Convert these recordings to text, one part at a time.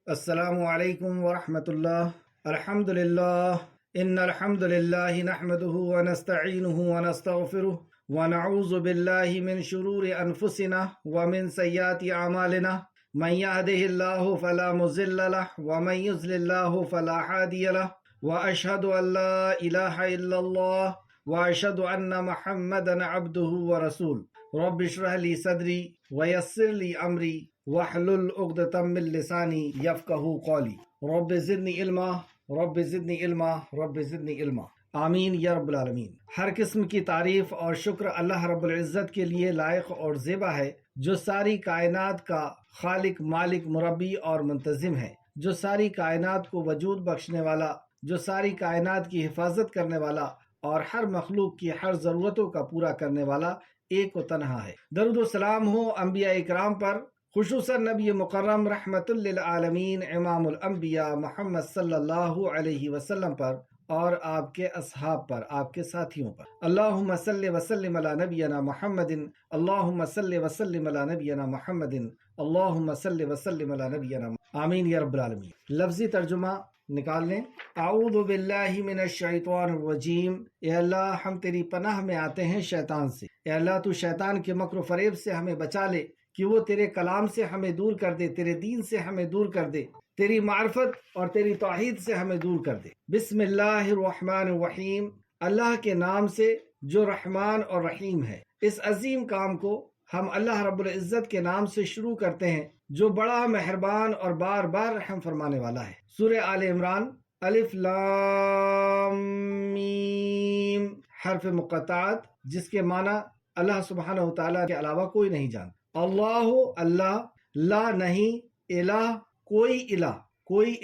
السلام علیکم ورحمۃ اللہ۔ الحمد للہ ان الحمد للہ نحمده ونستعینه ونستغفره ونعوذ باللہ من شرور انفسنا ومن سیئات اعمالنا من يهده الله فلا مضل له ومن يضلل الله فلا هادي له واشهد ان لا اله الا الله واشهد ان محمدا عبده ورسوله رب اشرح لي صدري ويسر لي امري واحلل عقدۃ من لسانی یفقہوا قولی رب زدنی علما رب زدنی علما رب زدنی علما آمین یا رب العالمین۔ ہر قسم کی تعریف اور شکر اللہ رب العزت کے لیے لائق اور زیبا ہے، جو ساری کائنات کا خالق، مالک، مربی اور منتظم ہے، جو ساری کائنات کو وجود بخشنے والا، جو ساری کائنات کی حفاظت کرنے والا اور ہر مخلوق کی ہر ضرورتوں کا پورا کرنے والا ایک و تنہا ہے۔ درود و سلام ہو انبیاء اکرام پر، خصوصاً نبی مکرم رحمت للعالمین امام الانبیاء محمد صلی اللہ علیہ وسلم پر اور آپ کے اصحاب پر، آپ کے ساتھیوں پر۔ اللہم صلی وسلم علی نبینا محمد، اللہم صلی وسلم علی نبینا محمد، اللہم صلی وسلم علی نبینا محمد۔ آمین یا رب العالمین۔ لفظی ترجمہ نکال لیں۔ اعوذ باللہ من الشیطان الرجیم، اے اللہ ہم تیری پناہ میں آتے ہیں شیطان سے۔ اے اللہ تو شیطان کے مکر و فریب سے ہمیں بچا لے کہ وہ تیرے کلام سے ہمیں دور کر دے، تیرے دین سے ہمیں دور کر دے، تیری معرفت اور تیری توحید سے ہمیں دور کر دے۔ بسم اللہ الرحمن الرحیم، اللہ کے نام سے جو رحمان اور رحیم ہے۔ اس عظیم کام کو ہم اللہ رب العزت کے نام سے شروع کرتے ہیں، جو بڑا مہربان اور بار بار رحم فرمانے والا ہے۔ سورہ آل عمران، الف لام میم، حرف مقطعات جس کے معنی اللہ سبحانہ و تعالیٰ کے علاوہ کوئی نہیں جانتا۔ اللہ، اللہ، لا نہیں، الہ، کوئی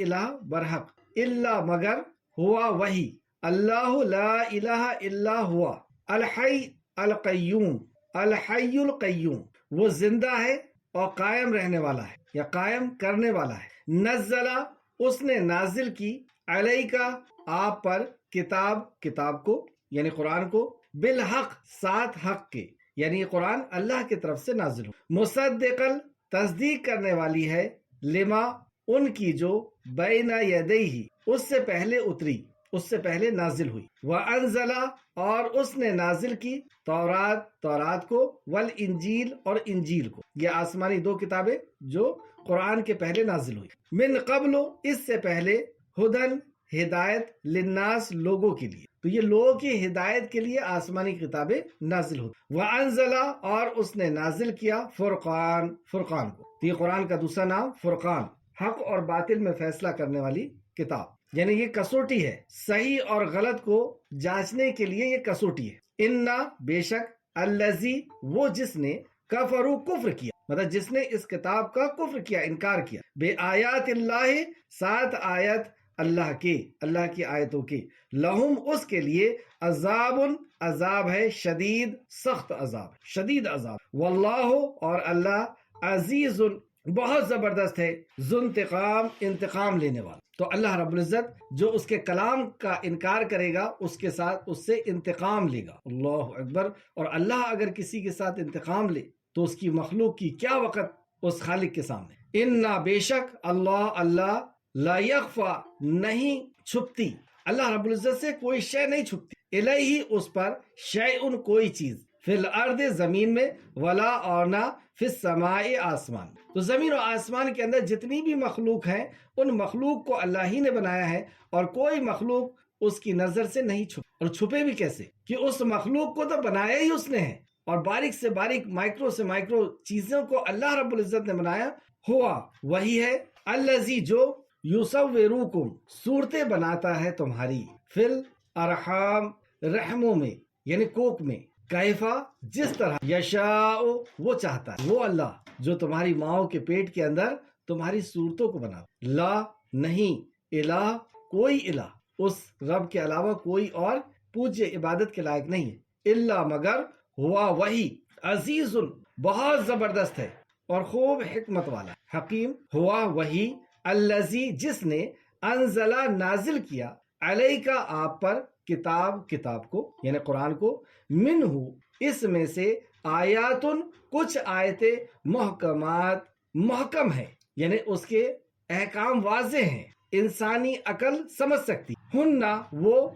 الہ برحق، الا مگر، ہوا وہی، اللہ لا الہ الا ہوا، الحی القیوم، الحی القیوم، وہ زندہ ہے اور قائم رہنے والا ہے یا قائم کرنے والا ہے۔ نزلہ، اس نے نازل کی، علیکا، آپ پر، کتاب کو یعنی قرآن کو، بالحق، ساتھ حق کے یعنی قرآن اللہ کی طرف سے نازل ہو، مصدقل، تصدیق کرنے والی ہے، لما، ان کی جو، بین یدیہ، اس سے پہلے اتری، اس سے پہلے نازل ہوئی، وانزل، اور اس نے نازل کی، تورات کو، والانجیل، اور انجیل کو، یہ آسمانی دو کتابیں جو قرآن کے پہلے نازل ہوئی، من قبل، اس سے پہلے، ہدن، ہدایت، للناس، لوگوں کے لیے، تو یہ لوگوں کی ہدایت کے لیے آسمانی کتابیں نازل ہوتی۔ وَأَنزَلَ، اور اس نے نازل کیا، فرقان کو، تو یہ قرآن کا دوسرا نام فرقان، حق اور باطل میں فیصلہ کرنے والی کتاب، یعنی یہ کسوٹی ہے، صحیح اور غلط کو جانچنے کے لیے یہ کسوٹی ہے۔ اِنَّا، بے شک، الَّذِی، وہ جس نے، کفروا، کفر کیا، مطلب جس نے اس کتاب کا کفر کیا، انکار کیا، بے آیات اللہ، سات آیت اللہ کی آیتوں کے، لہم، اس کے لیے، عذاب ہے، شدید، سخت عذاب، شدید عذاب، واللہ، اور اللہ، عزیز، بہت زبردست ہے، ذو انتقام لینے والا۔ تو اللہ رب العزت جو اس کے کلام کا انکار کرے گا اس کے ساتھ اس سے انتقام لے گا، اللہ اکبر۔ اور اللہ اگر کسی کے ساتھ انتقام لے تو اس کی مخلوق کی کیا وقت اس خالق کے سامنے۔ انا، بے شک، اللہ لا یخفا، نہیں چھپتی، اللہ رب العزت سے کوئی شے نہیں چھپتی، الیہ، اس پر، شیئن، کوئی چیز، فی الارض، زمین میں، ولا، اور نہ، فی السماء، آسمان، تو زمین و آسمان کے اندر جتنی بھی مخلوق ہیں ان مخلوق کو اللہ ہی نے بنایا ہے، اور کوئی مخلوق اس کی نظر سے نہیں چھپے، اور چھپے بھی کیسے کہ اس مخلوق کو تو بنایا ہی اس نے ہے، اور باریک سے باریک، مائکرو سے مائکرو چیزوں کو اللہ رب العزت نے بنایا، ہوا، وہی ہے، الذی، جو، یصورکم، صورتیں بناتا ہے تمہاری، فی الارحام، رحموں میں یعنی کوک میں، کیفا، جس طرح، یشاء، وہ چاہتا ہے، وہ اللہ جو تمہاری ماؤں کے پیٹ کے اندر تمہاری صورتوں کو بنا، لا، نہیں، الہ، کوئی الہ، اس رب کے علاوہ کوئی اور پوجیہ عبادت کے لائق نہیں ہے، الا، مگر، ہوا، وہی، عزیز، بہت زبردست ہے اور خوب حکمت والا، حکیم، ہوا، وہی، الذی، جس نے، انزلہ، نازل کیا، علیکا، آپ پر، کتاب کو یعنی قرآن کو، منہ، اس میں سے، آیاتن، کچھ آیتیں، محکمات، محکم ہے، یعنی اس کے احکام واضح ہیں، انسانی عقل سمجھ سکتی. ہننا وہ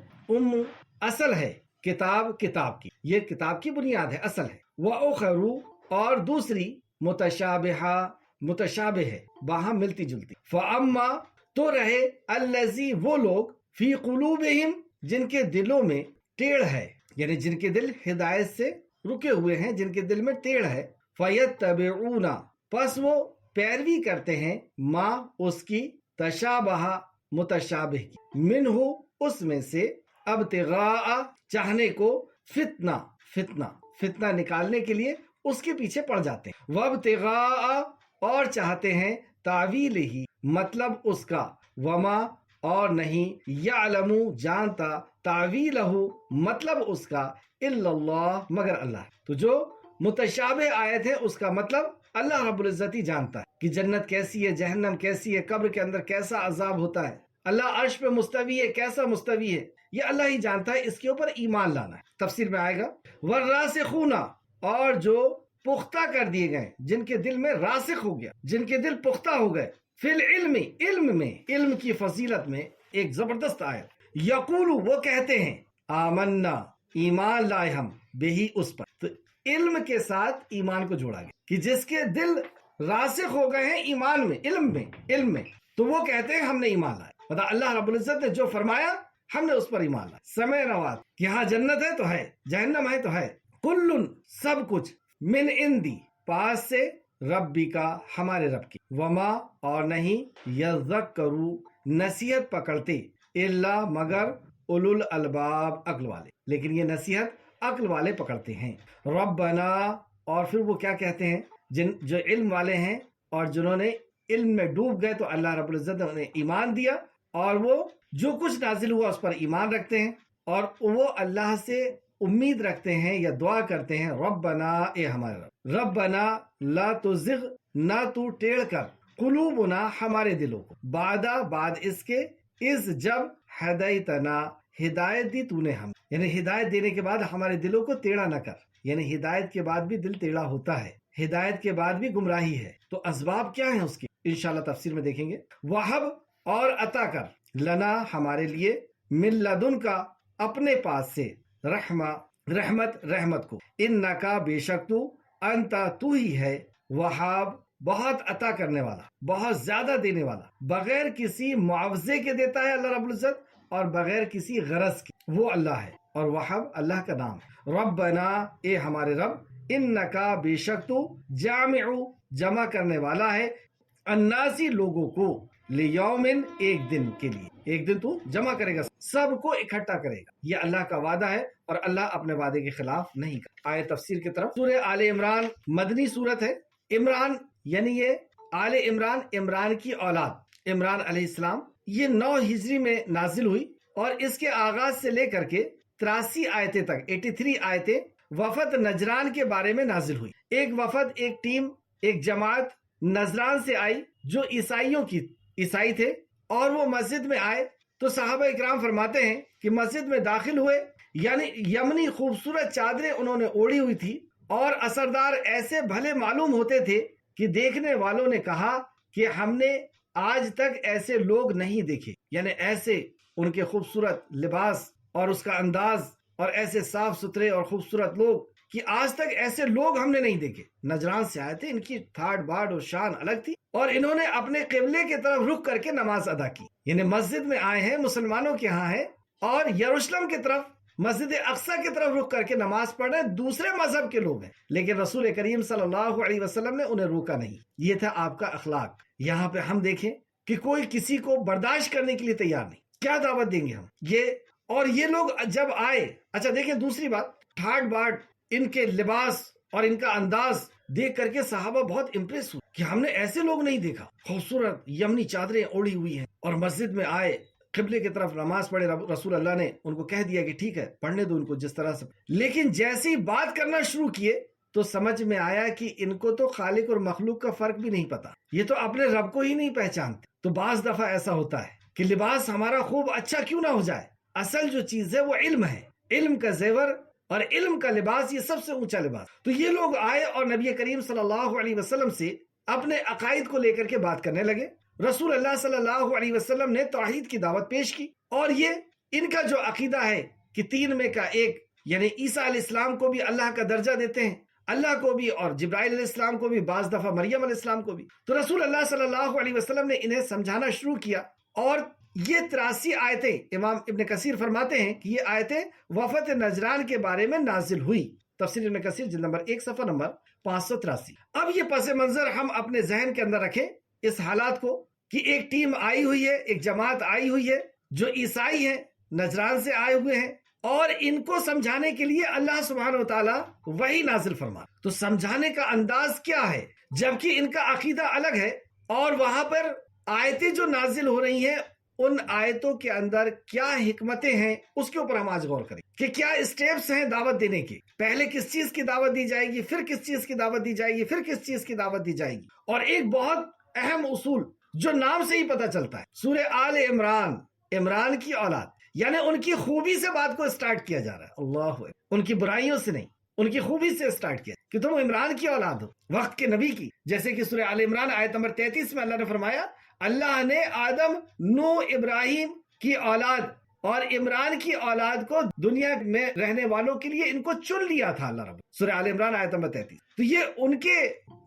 اصل ہے، کتاب کی، یہ کتاب کی بنیاد ہے، اصل ہے. وَأُخَرُ اور دوسری متشابہ ہے، باہم ملتی جلتی. فَأَمَّا تو رہے الَّذِي وہ لوگ فی قلوبہم جن کے دلوں میں ٹیڑھ ہے، یعنی جن کے دل ہدایت سے رکے ہوئے ہیں، جن کے دل میں ٹیڑھ ہے. فَيَتَّبِعُونَ پس وہ پیروی کرتے ہیں، ما اس کی، تشابہ متشابہ کی، منہ اس میں سے، ابتغاء چاہنے کو، فتنہ نکالنے کے لیے اس کے پیچھے پڑ جاتے ہیں. وابتغاء اور چاہتے ہیں، تعویل ہی مطلب اس کا، وما اور نہیں، یعلم جانتا، تعویلہ مطلب اس کا، الا اللہ مگر اللہ. تو جو متشابہ آیت ہے اس کا مطلب اللہ رب العزت ہی جانتا ہے کہ جنت کیسی ہے، جہنم کیسی ہے، قبر کے اندر کیسا عذاب ہوتا ہے، اللہ عرش پہ مستوی ہے، کیسا مستوی ہے، یہ اللہ ہی جانتا ہے. اس کے اوپر ایمان لانا ہے. تفسیر میں آئے گا. والراسخون اور جو پختہ کر دیے گئے، جن کے دل میں راسخ ہو گیا، جن کے دل پختہ ہو گئے، فی العلم علم میں، علم کی فضیلت میں ایک زبردست آیت. یقول وہ کہتے ہیں، آمنا ایمان لائے ہم، بہی اس پر. تو علم کے ساتھ ایمان کو جوڑا گیا کہ جس کے دل راسخ ہو گئے ہیں ایمان میں، علم میں، تو وہ کہتے ہیں ہم نے ایمان لایا. مطلب اللہ رب العزت نے جو فرمایا ہم نے اس پر ایمان لایا. سمع نوات کہ ہاں جنت ہے تو ہے، جہنم ہے تو ہے. کل سب کچھ، من عندی پاس سے، ربی کا ہمارے رب کی، وما اور نہیں، یذکروا نصیحت پکڑتے، الا مگر، اولو الالباب عقل والے، لیکن یہ نصیحت عقل والے پکڑتے ہیں. ربنا اور پھر وہ کیا کہتے ہیں، جو علم والے ہیں اور جنہوں نے علم میں ڈوب گئے تو اللہ رب العزت نے انہیں ایمان دیا اور وہ جو کچھ نازل ہوا اس پر ایمان رکھتے ہیں اور وہ اللہ سے امید رکھتے ہیں یا دعا کرتے ہیں، ربنا اے ہمارے رب، ربنا لا تزغ نہ تو ٹیڑھ کر، قلوبنا ہمارے دلوں کو، بعد اس کے، اس جب ہدایتنا ہدایت دی تو نے ہم، یعنی ہدایت دینے کے بعد ہمارے دلوں کو ٹیڑھا نہ کر. یعنی ہدایت کے بعد بھی دل ٹیڑھا ہوتا ہے، ہدایت کے بعد بھی گمراہی ہے. تو اسباب کیا ہیں اس کے، انشاءاللہ تفسیر میں دیکھیں گے. وہب اور عطا کر، لنا ہمارے لیے، من لدن کا اپنے پاس سے، رحمت کو، انکا بے شک تو، انتا تو ہی ہے، وہاب بہت عطا کرنے والا، بہت زیادہ دینے والا، بغیر کسی معاوضے کے دیتا ہے اللہ رب العزت اور بغیر کسی غرض کے، وہ اللہ ہے. اور وہب اللہ کا نام ہے. ربنا اے ہمارے رب، انکا بے شک تو، جمع کرنے والا ہے، الناسی لوگوں کو، لیومن ایک دن کے لیے، ایک دن تو جمع کرے گا، سب کو اکٹھا کرے گا. یہ اللہ کا وعدہ ہے اور اللہ اپنے وعدے کے خلاف نہیں کرتا. آئے تفسیر کی طرف. سورہ آل عمران مدنی سورت ہے. عمران یعنی یہ آل عمران، عمران کی اولاد عمران علیہ السلام، یہ 9 ہجری میں نازل ہوئی اور اس کے آغاز سے لے کر کے 83 آیتیں تک، 83 آیتیں وفد نجران کے بارے میں نازل ہوئی. ایک وفد، ایک ٹیم، ایک جماعت نجران سے آئی جو عیسائی تھے اور وہ مسجد میں آئے تو صحابہ اکرام فرماتے ہیں کہ مسجد میں داخل ہوئے، یعنی یمنی خوبصورت چادریں انہوں نے اوڑھی ہوئی تھی اور اثردار ایسے بھلے معلوم ہوتے تھے کہ دیکھنے والوں نے کہا کہ ہم نے آج تک ایسے لوگ نہیں دیکھے. یعنی ایسے ان کے خوبصورت لباس اور اس کا انداز اور ایسے صاف ستھرے اور خوبصورت لوگ کہ آج تک ایسے لوگ ہم نے نہیں دیکھے. نجران سے آئے تھے، ان کی ٹھاٹ باٹ اور شان الگ تھی اور انہوں نے اپنے قبلے کی طرف رخ کر کے نماز ادا کی. یعنی مسجد میں آئے ہیں، مسلمانوں کے ہاں ہیں اور یروشلم کی طرف، مسجد اقصی کی طرف رخ کر کے نماز پڑھ رہے ہیں. دوسرے مذہب کے لوگ ہیں لیکن رسول کریم صلی اللہ علیہ وسلم نے انہیں روکا نہیں. یہ تھا آپ کا اخلاق. یہاں پہ ہم دیکھیں کہ کوئی کسی کو برداشت کرنے کے لیے تیار نہیں. کیا دعوت دیں گے ہم؟ یہ لوگ جب آئے، اچھا دیکھیں دوسری بات، ٹھاٹ باٹ، ان کے لباس اور ان کا انداز دیکھ کر کے صحابہ بہت امپریس ہوئے کہ ہم نے ایسے لوگ نہیں دیکھا. خوبصورت یمنی چادریں اوڑھی ہوئی ہیں اور مسجد میں آئے، قبلے کی طرف نماز پڑھے. رسول اللہ نے ان کو کہہ دیا کہ ٹھیک ہے پڑھنے دو ان کو جس طرح سے، لیکن جیسی بات کرنا شروع کیے تو سمجھ میں آیا کہ ان کو تو خالق اور مخلوق کا فرق بھی نہیں پتا، یہ تو اپنے رب کو ہی نہیں پہچانتے. تو بعض دفعہ ایسا ہوتا ہے کہ لباس ہمارا خوب اچھا کیوں نہ ہو جائے، اصل جو چیز ہے وہ علم ہے. علم کا زیور اور علم کا لباس یہ سب سے اونچا لباس. تو یہ لوگ آئے اور نبی کریم صلی اللہ علیہ وسلم سے اپنے عقائد کو لے کر کے بات کرنے لگے رسول اللہ صلی اللہ علیہ وسلم نے توحید کی دعوت پیش کی، اور یہ ان کا جو عقیدہ ہے کہ تین میں کا ایک، یعنی عیسیٰ علیہ السلام کو بھی اللہ کا درجہ دیتے ہیں، اللہ کو بھی، اور جبرائیل علیہ السلام کو بھی، بعض دفعہ مریم علیہ السلام کو بھی۔ تو رسول اللہ صلی اللہ علیہ وسلم نے انہیں سمجھانا شروع کیا، اور یہ 83 آیتیں، امام ابن کثیر فرماتے ہیں کہ یہ آیتیں وفد نجران کے بارے میں نازل ہوئی۔ تفسیر ابن کثیر جلد نمبر 1 صفحہ نمبر 583۔ اب یہ پس منظر ہم اپنے ذہن کے اندر رکھیں اس حالات کو، کہ ایک ٹیم آئی ہوئی ہے، ایک جماعت آئی ہوئی ہے جو عیسائی ہیں، نجران سے آئے ہوئے ہیں، اور ان کو سمجھانے کے لیے اللہ سبحانہ وتعالی وحی نازل فرما۔ تو سمجھانے کا انداز کیا ہے، جبکہ ان کا عقیدہ الگ ہے، اور وہاں پر آیتیں جو نازل ہو رہی ہیں ان آیتوں کے اندر کیا حکمتیں ہیں، اس کے اوپر ہم آج غور کریں کہ کیا اسٹیپس ہیں دعوت دینے کے۔ پہلے کس چیز کی دعوت دی جائے گی، پھر کس چیز کی دعوت دی جائے گی، پھر کس چیز کی دعوت دی جائے گی۔ اور ایک بہت اہم اصول جو نام سے ہی پتہ چلتا ہے، سورہ آل عمران، عمران کی اولاد، یعنی ان کی خوبی سے بات کو اسٹارٹ کیا جا رہا ہے، اللہ اکبر، ان کی برائیوں سے نہیں، ان کی خوبی سے اسٹارٹ کیا کہ تم عمران کی اولاد ہو، وقت کے نبی کی۔ جیسے کہ سورہ آل عمران آیت نمبر 33 میں اللہ نے فرمایا، اللہ نے آدم، نوح، ابراہیم کی اولاد اور عمران کی اولاد کو دنیا میں رہنے والوں کے لیے ان کو چن لیا تھا اللہ رب۔ سورہ آل عمران آیت نمبر 33۔ تو یہ ان کے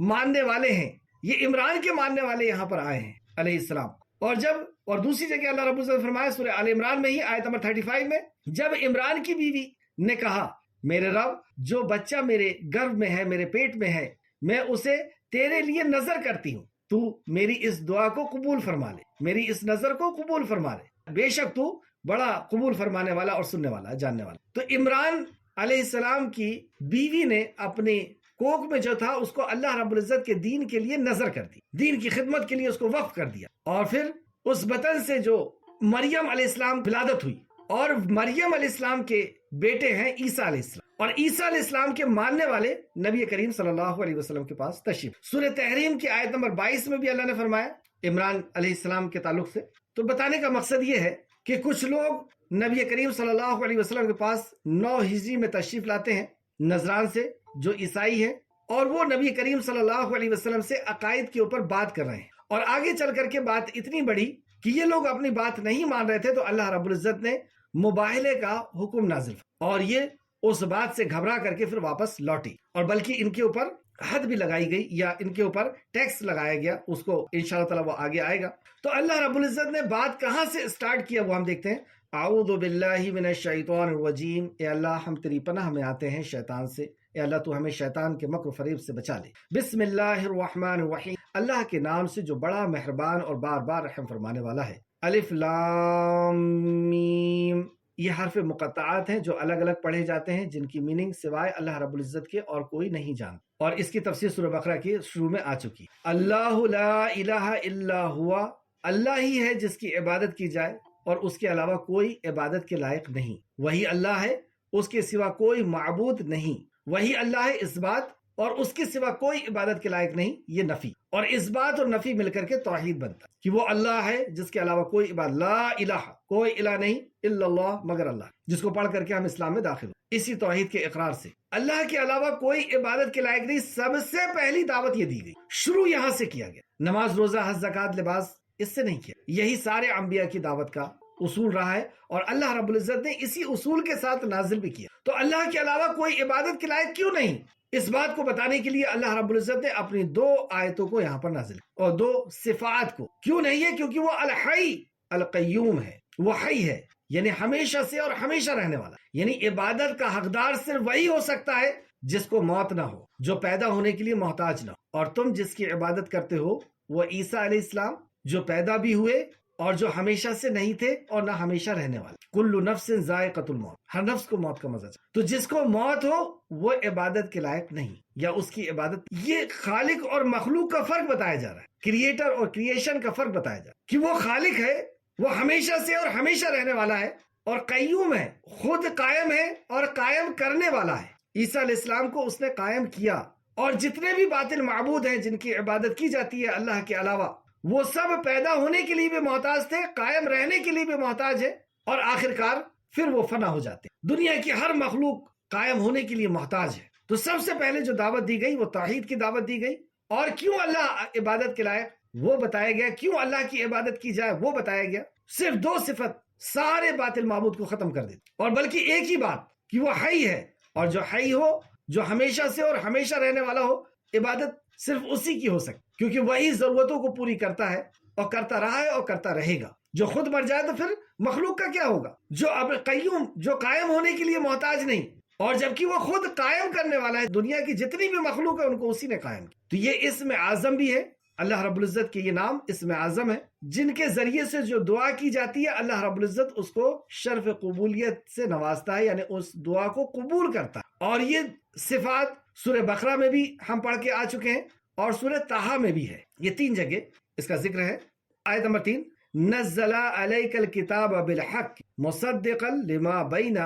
ماننے والے ہیں، یہ عمران کے ماننے والے یہاں پر آئے ہیں علیہ السلام۔ اور دوسری جگہ اللہ رب العزت فرمایا سورہ آل عمران میں ہی آیت نمبر 35 میں، جب عمران کی بیوی نے کہا، میرے رب، جو بچہ میرے گرب میں ہے، میرے پیٹ میں ہے، میں اسے تیرے لیے نظر کرتی ہوں، تو میری اس دعا کو قبول فرما لے، میری اس نظر کو قبول فرما لے، بے شک تو بڑا قبول فرمانے والا اور سننے والا، جاننے والا۔ تو عمران علیہ السلام کی بیوی نے اپنے کوکھ میں جو تھا اس کو اللہ رب العزت کے دین کے لیے نظر کر دی، دین کی خدمت کے لیے اس کو وقف کر دیا، اور پھر اس بطن سے جو مریم علیہ السلام ولادت ہوئی، اور مریم علیہ السلام کے بیٹے ہیں عیسیٰ علیہ السلام، اور عیسیٰ علیہ السلام کے ماننے والے نبی کریم صلی اللہ علیہ وسلم کے پاس تشریف۔ سورہ تحریم کی آیت نمبر 22 میں بھی اللہ نے فرمایا عمران علیہ السلام کے تعلق سے۔ تو بتانے کا مقصد یہ ہے کہ کچھ لوگ نبی کریم صلی اللہ علیہ وسلم کے پاس 9 ہجری میں تشریف لاتے ہیں نجران سے، جو عیسائی ہیں، اور وہ نبی کریم صلی اللہ علیہ وسلم سے عقائد کے اوپر بات کر رہے ہیں، اور آگے چل کر کے بات اتنی بڑی کہ یہ لوگ اپنی بات نہیں مان رہے تھے، تو اللہ رب العزت نے مباہلے کا حکم نازل، اور یہ اس بات سے گھبرا کر کے پھر واپس لوٹی، اور بلکہ ان کے اوپر حد بھی لگائی گئی، یا ان کے اوپر ٹیکس لگایا گیا، اس کو انشاءاللہ تعالی وہ آگے آئے گا۔ تو اللہ رب العزت نے بات کہاں سے اسٹارٹ کیا وہ ہم دیکھتے ہیں۔ اعوذ باللہ من الشیطان الرجیم، اے اللہ ہم تیری پناہ میں آتے ہیں شیطان سے، اے اللہ تو ہمیں شیطان کے مکر و فریب سے بچا لے۔ بسم اللہ الرحمن الرحیم، اللہ کے نام سے جو بڑا مہربان اور بار بار رحم فرمانے والا ہے۔ الف لام میم، یہ حرف مقطعات ہیں جو الگ الگ پڑھے جاتے ہیں، جن کی میننگ سوائے اللہ رب العزت کے اور کوئی نہیں جانتا، اور اس کی تفسیر سورہ بقرہ کے شروع میں آ چکی۔ اللہ لا الہ الا ہوا، اللہ ہی ہے جس کی عبادت کی جائے اور اس کے علاوہ کوئی عبادت کے لائق نہیں، وہی اللہ ہے، اس کے سوا کوئی معبود نہیں، وہی اللہ ہے، اس بات، اور اس کے سوا کوئی عبادت کے لائق نہیں، یہ نفی، اور اس بات اور نفی مل کر کے توحید بنتا ہے کہ وہ اللہ ہے جس کے علاوہ کوئی عبادت، لا الہ، کوئی الہ نہیں، الا اللہ، مگر اللہ، جس کو پڑھ کر کے ہم اسلام میں داخل ہو اسی توحید کے اقرار سے۔ اللہ کے علاوہ کوئی عبادت کے لائق نہیں، سب سے پہلی دعوت یہ دی گئی، شروع یہاں سے کیا گیا۔ نماز، روزہ، حج، زکوٰۃ، لباس، اس سے نہیں کیا، یہی سارے انبیاء کی دعوت کا اصول رہا ہے، اور اللہ رب العزت نے اسی اصول کے ساتھ نازل بھی کیا۔ تو اللہ کے علاوہ کوئی عبادت کے لائق کیوں نہیں، اس بات کو بتانے کے لیے اللہ رب العزت نے اپنی 2 آیتوں کو یہاں پر نازل کیا، اور 2 صفات کو۔ کیوں نہیں ہے؟ کیونکہ وہ الحی القیوم ہے، وہ حی ہے، یعنی ہمیشہ سے اور ہمیشہ رہنے والا، یعنی عبادت کا حقدار صرف وہی ہو سکتا ہے جس کو موت نہ ہو، جو پیدا ہونے کے لیے محتاج نہ ہو، اور تم جس کی عبادت کرتے ہو وہ عیسیٰ علیہ السلام، جو پیدا بھی ہوئے اور جو ہمیشہ سے نہیں تھے اور نہ ہمیشہ رہنے والے۔ کل نفس ذائقۃ الموت، ہر نفس کو موت کا مزہ چاہیے، تو جس کو موت ہو وہ عبادت کے لائق نہیں، یا اس کی عبادت، یہ خالق اور مخلوق کا فرق بتایا جا رہا ہے، کریٹر اور کریشن کا فرق بتایا جا رہا ہے، کہ وہ خالق ہے، وہ ہمیشہ سے اور ہمیشہ رہنے والا ہے، اور قیوم ہے، خود قائم ہے اور قائم کرنے والا ہے۔ عیسیٰ علیہ السلام کو اس نے قائم کیا، اور جتنے بھی باطل معبود ہیں جن کی عبادت کی جاتی ہے اللہ کے علاوہ، وہ سب پیدا ہونے کے لیے بھی محتاج تھے، قائم رہنے کے لیے بھی محتاج ہے، اور آخرکار پھر وہ فنا ہو جاتے ہیں۔ دنیا کی ہر مخلوق قائم ہونے کے لیے محتاج ہے۔ تو سب سے پہلے جو دعوت دی گئی وہ توحید کی دعوت دی گئی، اور کیوں اللہ عبادت کے لائق؟ وہ بتایا گیا، کیوں اللہ کی عبادت کی جائے وہ بتایا گیا۔ صرف 2 صفت سارے باطل معبود کو ختم کر دیتی، اور بلکہ ایک ہی بات کہ وہ حی ہے، اور جو حی ہو، جو ہمیشہ سے اور ہمیشہ رہنے والا ہو، عبادت صرف اسی کی ہو سکتی، کیونکہ وہی ضرورتوں کو پوری کرتا ہے اور کرتا رہا ہے اور کرتا رہے گا۔ جو خود مر جائے تو پھر مخلوق کا کیا ہوگا؟ جو اب قیوم، جو قائم ہونے کے لیے محتاج نہیں، اور جبکہ وہ خود قائم کرنے والا ہے، دنیا کی جتنی بھی مخلوق ہے ان کو اسی نے قائم کیا۔ تو یہ اسم اعظم بھی ہے، اللہ رب العزت کے یہ نام اسم اعظم ہے، جن کے ذریعے سے جو دعا کی جاتی ہے اللہ رب العزت اس کو شرف قبولیت سے نوازتا ہے، یعنی اس دعا کو قبول کرتا ہے۔ اور یہ صفات سورہ بقرہ میں بھی ہم پڑھ کے آ چکے ہیں، اور سورہ طٰہٰ میں بھی ہے، یہ 3 جگہ اس کا ذکر ہے۔ آیت نمبر 3، نزل علیک الکتاب بالحق مصدقا لما بین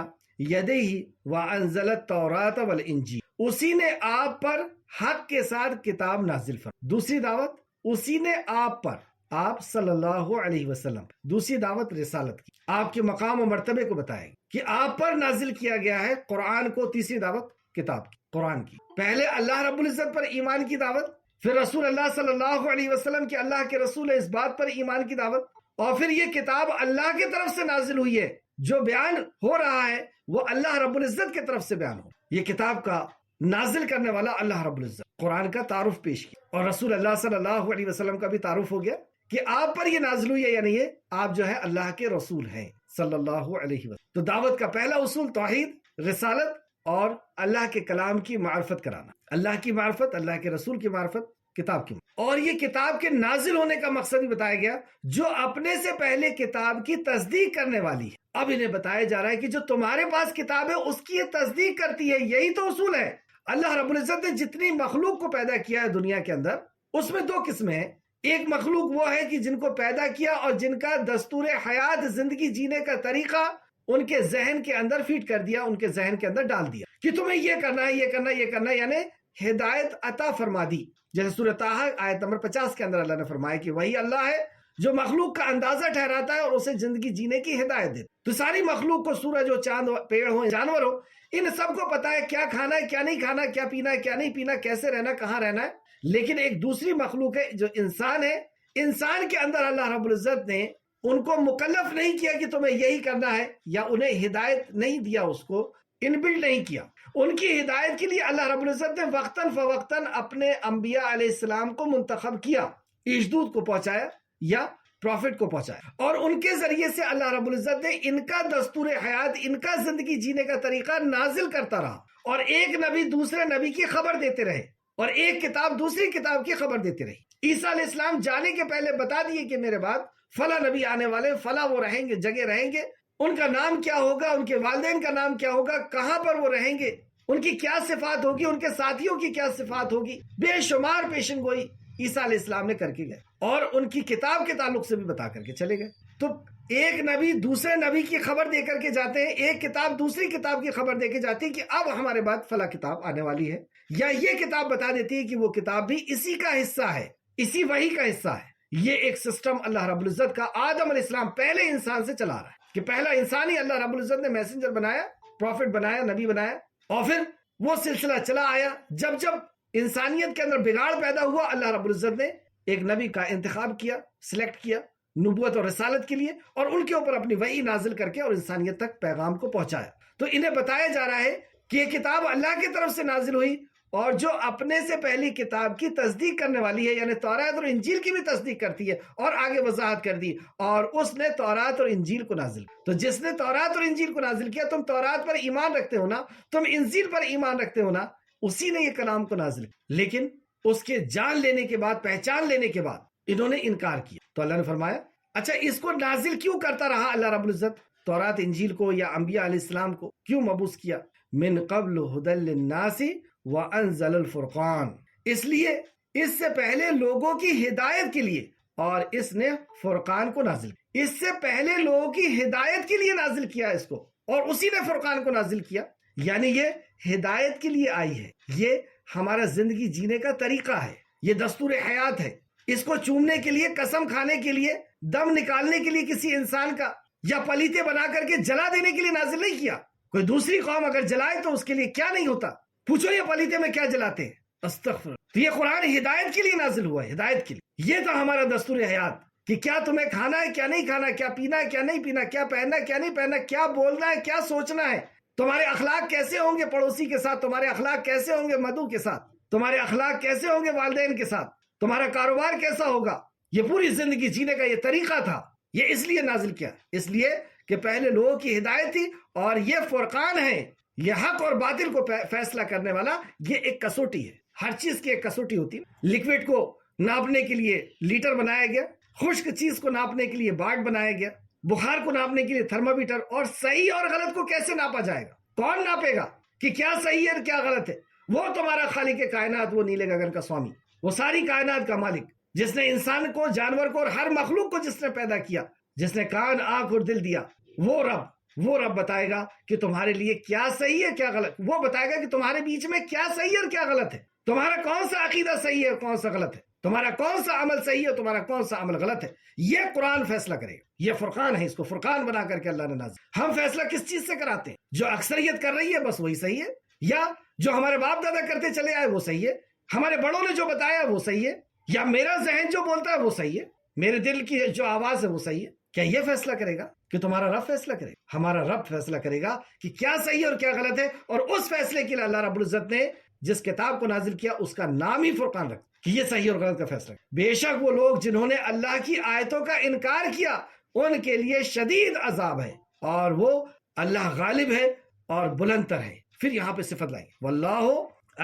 یدیہ وانزل التوراۃ والانجیل، اسی نے آپ پر حق کے ساتھ کتاب نازل فرمائی۔ دوسری دعوت اسی نے آپ پر، آپ صلی اللہ علیہ وسلم، دوسری دعوت رسالت کی، آپ کے مقام و مرتبے کو بتائے گی کہ آپ پر نازل کیا گیا ہے قرآن کو، تیسری دعوت کتاب کی، قرآن کی۔ پہلے اللہ رب العزت پر ایمان کی دعوت، پھر رسول اللہ صلی اللہ علیہ وسلم کے اللہ کے رسول ہے اس بات پر ایمان کی دعوت، اور پھر یہ کتاب اللہ کی طرف سے نازل ہوئی ہے، جو بیان ہو رہا ہے وہ اللہ رب العزت کی طرف سے بیان ہو۔ یہ کتاب کا نازل کرنے والا اللہ رب العزت، قرآن کا تعارف پیش کیا، اور رسول اللہ صلی اللہ علیہ وسلم کا بھی تعارف ہو گیا کہ آپ پر یہ نازل ہوئی ہے، یعنی یہ آپ جو ہے اللہ کے رسول ہیں صلی اللہ علیہ وسلم۔ تو دعوت کا پہلا اصول توحید، رسالت اور اللہ کے کلام کی معرفت کرانا، اللہ کی معرفت، اللہ کے رسول کی معرفت، کتاب کی۔ اور یہ کتاب کے نازل ہونے کا مقصد بھی بتایا گیا، جو اپنے سے پہلے کتاب کی تصدیق کرنے والی ہے۔ اب انہیں بتایا جا رہا ہے کہ جو تمہارے پاس کتاب ہے اس کی یہ تصدیق کرتی ہے، یہی تو اصول ہے۔ اللہ رب العزت نے جتنی مخلوق کو پیدا کیا ہے دنیا کے اندر، اس میں 2 قسمیں ہیں۔ ایک مخلوق وہ ہے کہ جن کو پیدا کیا اور جن کا دستور حیات، زندگی جینے کا طریقہ ان کے ذہن کے اندر فیٹ کر دیا، ان کے ذہن کے اندر ڈال دیا کہ تمہیں یہ کرنا ہے، یہ کرنا ہے، یہ کرنا ہے، یعنی ہدایت عطا فرما دی۔ جیسے سورہ طٰہٰ آیت نمبر 50 کے اندر اللہ نے فرمایا کہ وہی اللہ ہے جو مخلوق کا اندازہ ٹھہراتا ہے اور اسے زندگی جینے کی ہدایت دیتا۔ تو ساری مخلوق کو، سورج ہو، چاند ہو، پیڑ ہو، جانور ہو، ان سب کو پتا ہے کیا کھانا ہے، کیا نہیں کھانا، کیا پینا ہے، کیا نہیں پینا، کیسے رہنا، کہاں رہنا ہے۔ لیکن ایک دوسری مخلوق ہے جو انسان ہے، انسان کے اندر اللہ رب العزت نے ان کو مکلف نہیں کیا کہ تمہیں یہی کرنا ہے، یا انہیں ہدایت نہیں دیا، اس کو انبلڈ نہیں کیا۔ ان کی ہدایت کے لیے اللہ رب العزت نے وقتاً فوقتاً اپنے انبیاء علیہ السلام کو منتخب کیا، ایجدود کو پہنچایا یا پروفٹ کو پہنچایا، اور ان کے ذریعے سے اللہ رب العزت نے ان کا دستور حیات، ان کا زندگی جینے کا طریقہ نازل کرتا رہا، اور ایک نبی دوسرے نبی کی خبر دیتے رہے، اور ایک کتاب دوسری کتاب کی خبر دیتے رہی۔ عیسیٰ علیہ السلام جانے کے پہلے بتا دیے کہ میرے بعد فلاں نبی آنے والے، فلاں وہ رہیں گے، جگہ رہیں گے، ان کا نام کیا ہوگا، ان کے والدین کا نام کیا ہوگا، کہاں پر وہ رہیں گے، ان کی کیا صفات ہوگی، ان کے ساتھیوں کی کیا صفات ہوگی، بے شمار پیشن گوئی عیسیٰ علیہ السلام نے کر کے گئے، اور ان کی کتاب کے تعلق سے بھی بتا کر کے چلے گئے۔ تو ایک نبی دوسرے نبی کی خبر دے کر کے جاتے ہیں، ایک کتاب دوسری کتاب کی خبر دے کے جاتی ہے کہ اب ہمارے بعد فلاں کتاب آنے والی ہے، یا یہ کتاب بتا دیتی ہے کہ وہ کتاب بھی اسی کا حصہ ہے، اسی وحی کا حصہ ہے۔ یہ ایک سسٹم اللہ رب العزت کا آدم علیہ السلام پہلے انسان سے چلا رہا ہے، کہ پہلا انسان ہی اللہ رب العزت نے میسنجر بنایا، پروفٹ بنایا، نبی بنایا، اور پھر وہ سلسلہ چلا آیا۔ جب جب انسانیت کے اندر بگاڑ پیدا ہوا، اللہ رب العزت نے ایک نبی کا انتخاب کیا، سلیکٹ کیا نبوت اور رسالت کے لیے، اور ان کے اوپر اپنی وحی نازل کر کے اور انسانیت تک پیغام کو پہنچایا۔ تو انہیں بتایا جا رہا ہے کہ یہ کتاب اللہ کی طرف سے نازل ہوئی، اور جو اپنے سے پہلی کتاب کی تصدیق کرنے والی ہے، یعنی تورات اور انجیل کی بھی تصدیق کرتی ہے، اور آگے وضاحت کر دی، اور اس نے تورات اور انجیل کو نازل کیا۔ تو جس نے تورات اور انجیل کو نازل کیا، تم تورات پر ایمان رکھتے ہو نا، تم انجیل پر ایمان رکھتے ہو نا، اسی نے یہ کلام کو نازل کیا۔ لیکن اس کے جان لینے کے بعد، پہچان لینے کے بعد انہوں نے انکار کیا۔ تو اللہ نے فرمایا اچھا اس کو نازل کیوں کرتا رہا اللہ رب العزت، تورات انجیل کو یا انبیاء علیہ السلام کو کیوں مبعوث کیا؟ من قبل ھدی للناس وانزل الفرقان، اس لیے اس سے پہلے لوگوں کی ہدایت کے لیے، اور اس نے فرقان کو نازل کیا۔ اس سے پہلے لوگوں کی ہدایت کے لیے نازل کیا اس کو، اور اسی نے فرقان کو نازل کیا، یعنی یہ ہدایت کے لیے آئی ہے، یہ ہمارا زندگی جینے کا طریقہ ہے، یہ دستور حیات ہے۔ اس کو چومنے کے لیے، قسم کھانے کے لیے، دم نکالنے کے لیے کسی انسان کا، یا پلیتے بنا کر کے جلا دینے کے لیے نازل نہیں کیا۔ کوئی دوسری قوم اگر جلائے تو اس کے لیے کیا نہیں ہوتا، پوچھو یہ پلیتے میں کیا جلاتے ہیں، استغفر۔ تو یہ قرآن ہدایت کے لیے نازل ہوا ہے، ہدایت کے لیے۔ یہ تھا ہمارا دستور حیات کہ کیا تمہیں کھانا ہے کیا نہیں کھانا، کیا پینا ہے کیا نہیں پینا، کیا پہننا ہے کیا نہیں پہننا، کیا بولنا ہے کیا سوچنا ہے، تمہارے اخلاق کیسے ہوں گے پڑوسی کے ساتھ، تمہارے اخلاق کیسے ہوں گے مدعو کے ساتھ، تمہارے اخلاق کیسے ہوں گے والدین کے ساتھ، تمہارا کاروبار کیسا ہوگا۔ یہ پوری زندگی جینے کا یہ طریقہ تھا۔ یہ اس لیے نازل کیا، اس لیے کہ پہلے لوگوں کی ہدایت تھی، اور یہ فرقان ہے، یہ حق اور باطل کو فیصلہ کرنے والا یہ ایک کسوٹی ہے۔ ہر چیز کی ایک کسوٹی ہوتی ہے۔ لکوڈ کو ناپنے کے لیے لیٹر بنایا گیا، خشک چیز کو ناپنے کے لیے باٹ بنایا گیا، بخار کو ناپنے کے لیے تھرمامیٹر، اور صحیح اور غلط کو کیسے ناپا جائے گا، کون ناپے گا کہ کیا صحیح ہے کیا غلط ہے؟ وہ تمہارا خالق کائنات، وہ نیلے گگن کا سوامی، وہ ساری کائنات کا مالک، جس نے انسان کو، جانور کو اور ہر مخلوق کو جس نے پیدا کیا، جس نے کان آنکھ اور دل دیا، وہ رب بتائے گا کہ تمہارے لیے کیا صحیح ہے کیا غلط، وہ بتائے گا کہ تمہارے بیچ میں کیا صحیح ہے اور کیا غلط ہے، تمہارا کون سا عقیدہ صحیح ہے اور کون سا غلط ہے، تمہارا کون سا عمل صحیح ہے اور تمہارا کون سا عمل غلط ہے۔ یہ قرآن فیصلہ کرے گا۔ یہ فرقان ہے، اس کو فرقان بنا کر کے اللہ نے نازل۔ ہم فیصلہ کس چیز سے کراتے ہیں؟ جو اکثریت کر رہی ہے بس وہی صحیح ہے، یا جو ہمارے باپ دادا کرتے چلے آئے وہ صحیح ہے، ہمارے بڑوں نے جو بتایا وہ صحیح ہے، یا میرا ذہن جو بولتا ہے وہ صحیح ہے، میرے دل کی جو آواز ہے وہ صحیح ہے؟ کیا یہ فیصلہ کرے گا کہ تمہارا رب فیصلہ کرے گا؟ ہمارا رب فیصلہ کرے گا کہ کیا صحیح ہے اور کیا غلط ہے، اور اس فیصلے کے لیے اللہ رب العزت نے جس کتاب کو نازل کیا اس کا نام ہی فرقان رکھا کہ یہ صحیح اور غلط کا فیصلہ۔ بے شک وہ لوگ جنہوں نے اللہ کی آیتوں کا انکار کیا ان کے لیے شدید عذاب ہے، اور وہ اللہ غالب ہے اور بلند تر ہے۔ پھر یہاں پہ صفت لائی، واللہ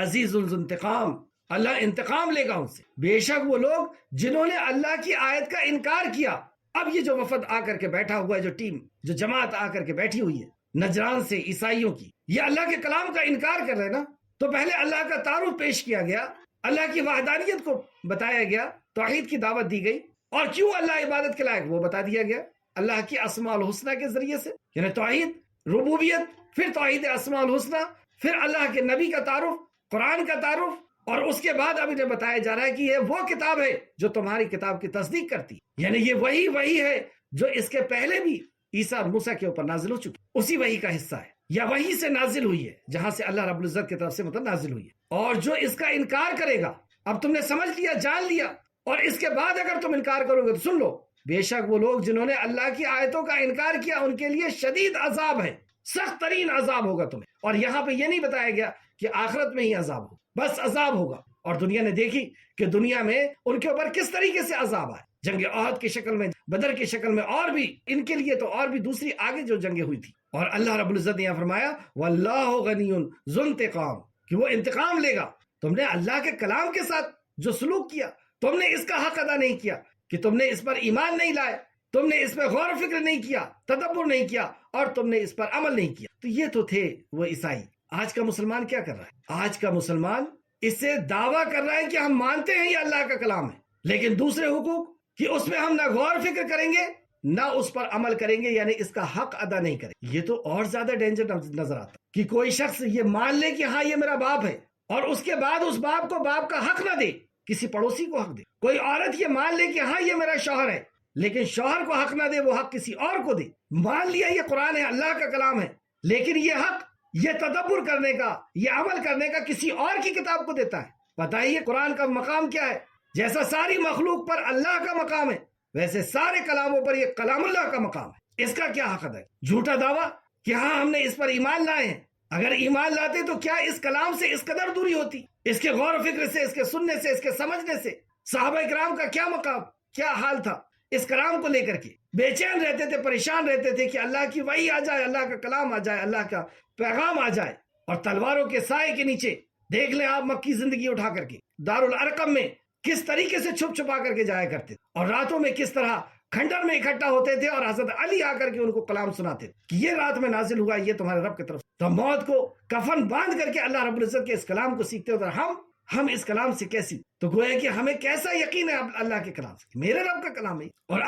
عزیز ذو انتقام، اللہ انتقام لے گا ان سے۔ بے شک وہ لوگ جنہوں نے اللہ کی آیت کا انکار کیا۔ اب یہ جو وفد آ کر کے بیٹھا ہوا ہے، جو ٹیم، جو جماعت آ کر کے بیٹھی ہوئی ہے نجران سے عیسائیوں کی، یہ اللہ کے کلام کا انکار کر رہے ہیں نا، تو پہلے اللہ کا تعارف پیش کیا گیا، اللہ کی وحدانیت کو بتایا گیا، توحید کی دعوت دی گئی، اور کیوں اللہ عبادت کے لائق وہ بتا دیا گیا اللہ کی اسماء الحسنہ کے ذریعے سے، یعنی توحید ربوبیت، پھر توحید اسماء الحسنہ، پھر اللہ کے نبی کا تعارف، قرآن کا تعارف، اور اس کے بعد اب انہیں بتایا جا رہا ہے کہ یہ وہ کتاب ہے جو تمہاری کتاب کی تصدیق کرتی ہے، یعنی یہ وہی ہے جو اس کے پہلے بھی عیسیٰ اور موسیٰ کے اوپر نازل ہو چکی، اسی وحی کا حصہ ہے، یا وحی سے نازل ہوئی ہے جہاں سے اللہ رب العزت کی طرف سے نازل ہوئی ہے۔ اور جو اس کا انکار کرے گا، اب تم نے سمجھ لیا، جان لیا، اور اس کے بعد اگر تم انکار کرو گے تو سن لو، بے شک وہ لوگ جنہوں نے اللہ کی آیتوں کا انکار کیا ان کے لیے شدید عذاب ہے، سخت ترین عذاب ہوگا تمہیں۔ اور یہاں پہ یہ نہیں بتایا گیا کہ آخرت میں ہی عذاب ہو، بس عذاب ہوگا۔ اور دنیا نے دیکھی کہ دنیا میں ان کے اوپر کس طریقے سے عذاب آئے، جنگ احد کی شکل میں، بدر کی شکل میں، اور بھی ان کے لیے تو اور بھی دوسری آگے جو جنگیں ہوئی تھی۔ اور اللہ رب العزت نے یہاں فرمایا واللہ غنی ذو انتقام، کہ وہ انتقام لے گا۔ تم نے اللہ کے کلام کے ساتھ جو سلوک کیا، تم نے اس کا حق ادا نہیں کیا، کہ تم نے اس پر ایمان نہیں لائے، تم نے اس پر غور و فکر نہیں کیا، تدبر نہیں کیا، اور تم نے اس پر عمل نہیں کیا۔ تو یہ تو تھے وہ عیسائی۔ آج کا مسلمان کیا کر رہا ہے؟ آج کا مسلمان اس سے دعویٰ کر رہا ہے کہ ہم مانتے ہیں یہ اللہ کا کلام ہے، لیکن دوسرے حقوق کہ اس میں ہم نہ غور و فکر کریں گے نہ اس پر عمل کریں گے، یعنی اس کا حق ادا نہیں کریں۔ یہ تو اور زیادہ ڈینجر نظر آتا کہ کوئی شخص یہ مان لے کہ ہاں یہ میرا باپ ہے، اور اس کے بعد اس باپ کو باپ کا حق نہ دے، کسی پڑوسی کو حق دے۔ کوئی عورت یہ مان لے کہ ہاں یہ میرا شوہر ہے، لیکن شوہر کو حق نہ دے، وہ حق کسی اور کو دے۔ مان لیا یہ قرآن ہے، اللہ کا کلام ہے، لیکن یہ حق، یہ تدبر کرنے کا، یہ عمل کرنے کا کسی اور کی کتاب کو دیتا ہے۔ بتائیے قرآن کا مقام کیا ہے؟ جیسا ساری مخلوق پر اللہ کا مقام ہے، ویسے سارے کلاموں پر یہ کلام اللہ کا مقام ہے۔ اس کا کیا حق ہے؟ جھوٹا دعویٰ کہ ہاں ہم نے اس پر ایمان لائے ہیں۔ اگر ایمان لاتے تو کیا اس کلام سے اس قدر دوری ہوتی؟ اس کے غور و فکر سے، اس کے سننے سے، اس کے سمجھنے سے۔ صحابہ کرام کا کیا مقام، کیا حال تھا اس کلام کو لے کر کے؟ بے چین رہتے تھے، پریشان رہتے تھے کہ اللہ کی وحی آ جائے، اللہ کا کلام آ جائے، اللہ کا پیغام آ جائے۔ اور تلواروں کے سائے کے نیچے دیکھ لیں آپ مکی زندگی اٹھا کر کے دارالارقم میں کس طریقے سے چھپ چھپا کر کے جایا کرتے تھے، اور راتوں میں کس طرح کھنڈر میں اکٹھا ہوتے تھے، اور حضرت علی آ کر کے ان کو کلام سناتے تھے کہ یہ رات میں نازل ہوا، یہ تمہارے رب کی طرف۔ تو موت کو کفن باندھ کر کے اللہ رب العزت کے اس کلام کو سیکھتے ہوتے، ہم اس کلام سے کیسی؟ تو گویا کہ ہمیں کیسا یقین ہے اللہ کے کلام سے، میرے رب کا کلام ہے، اور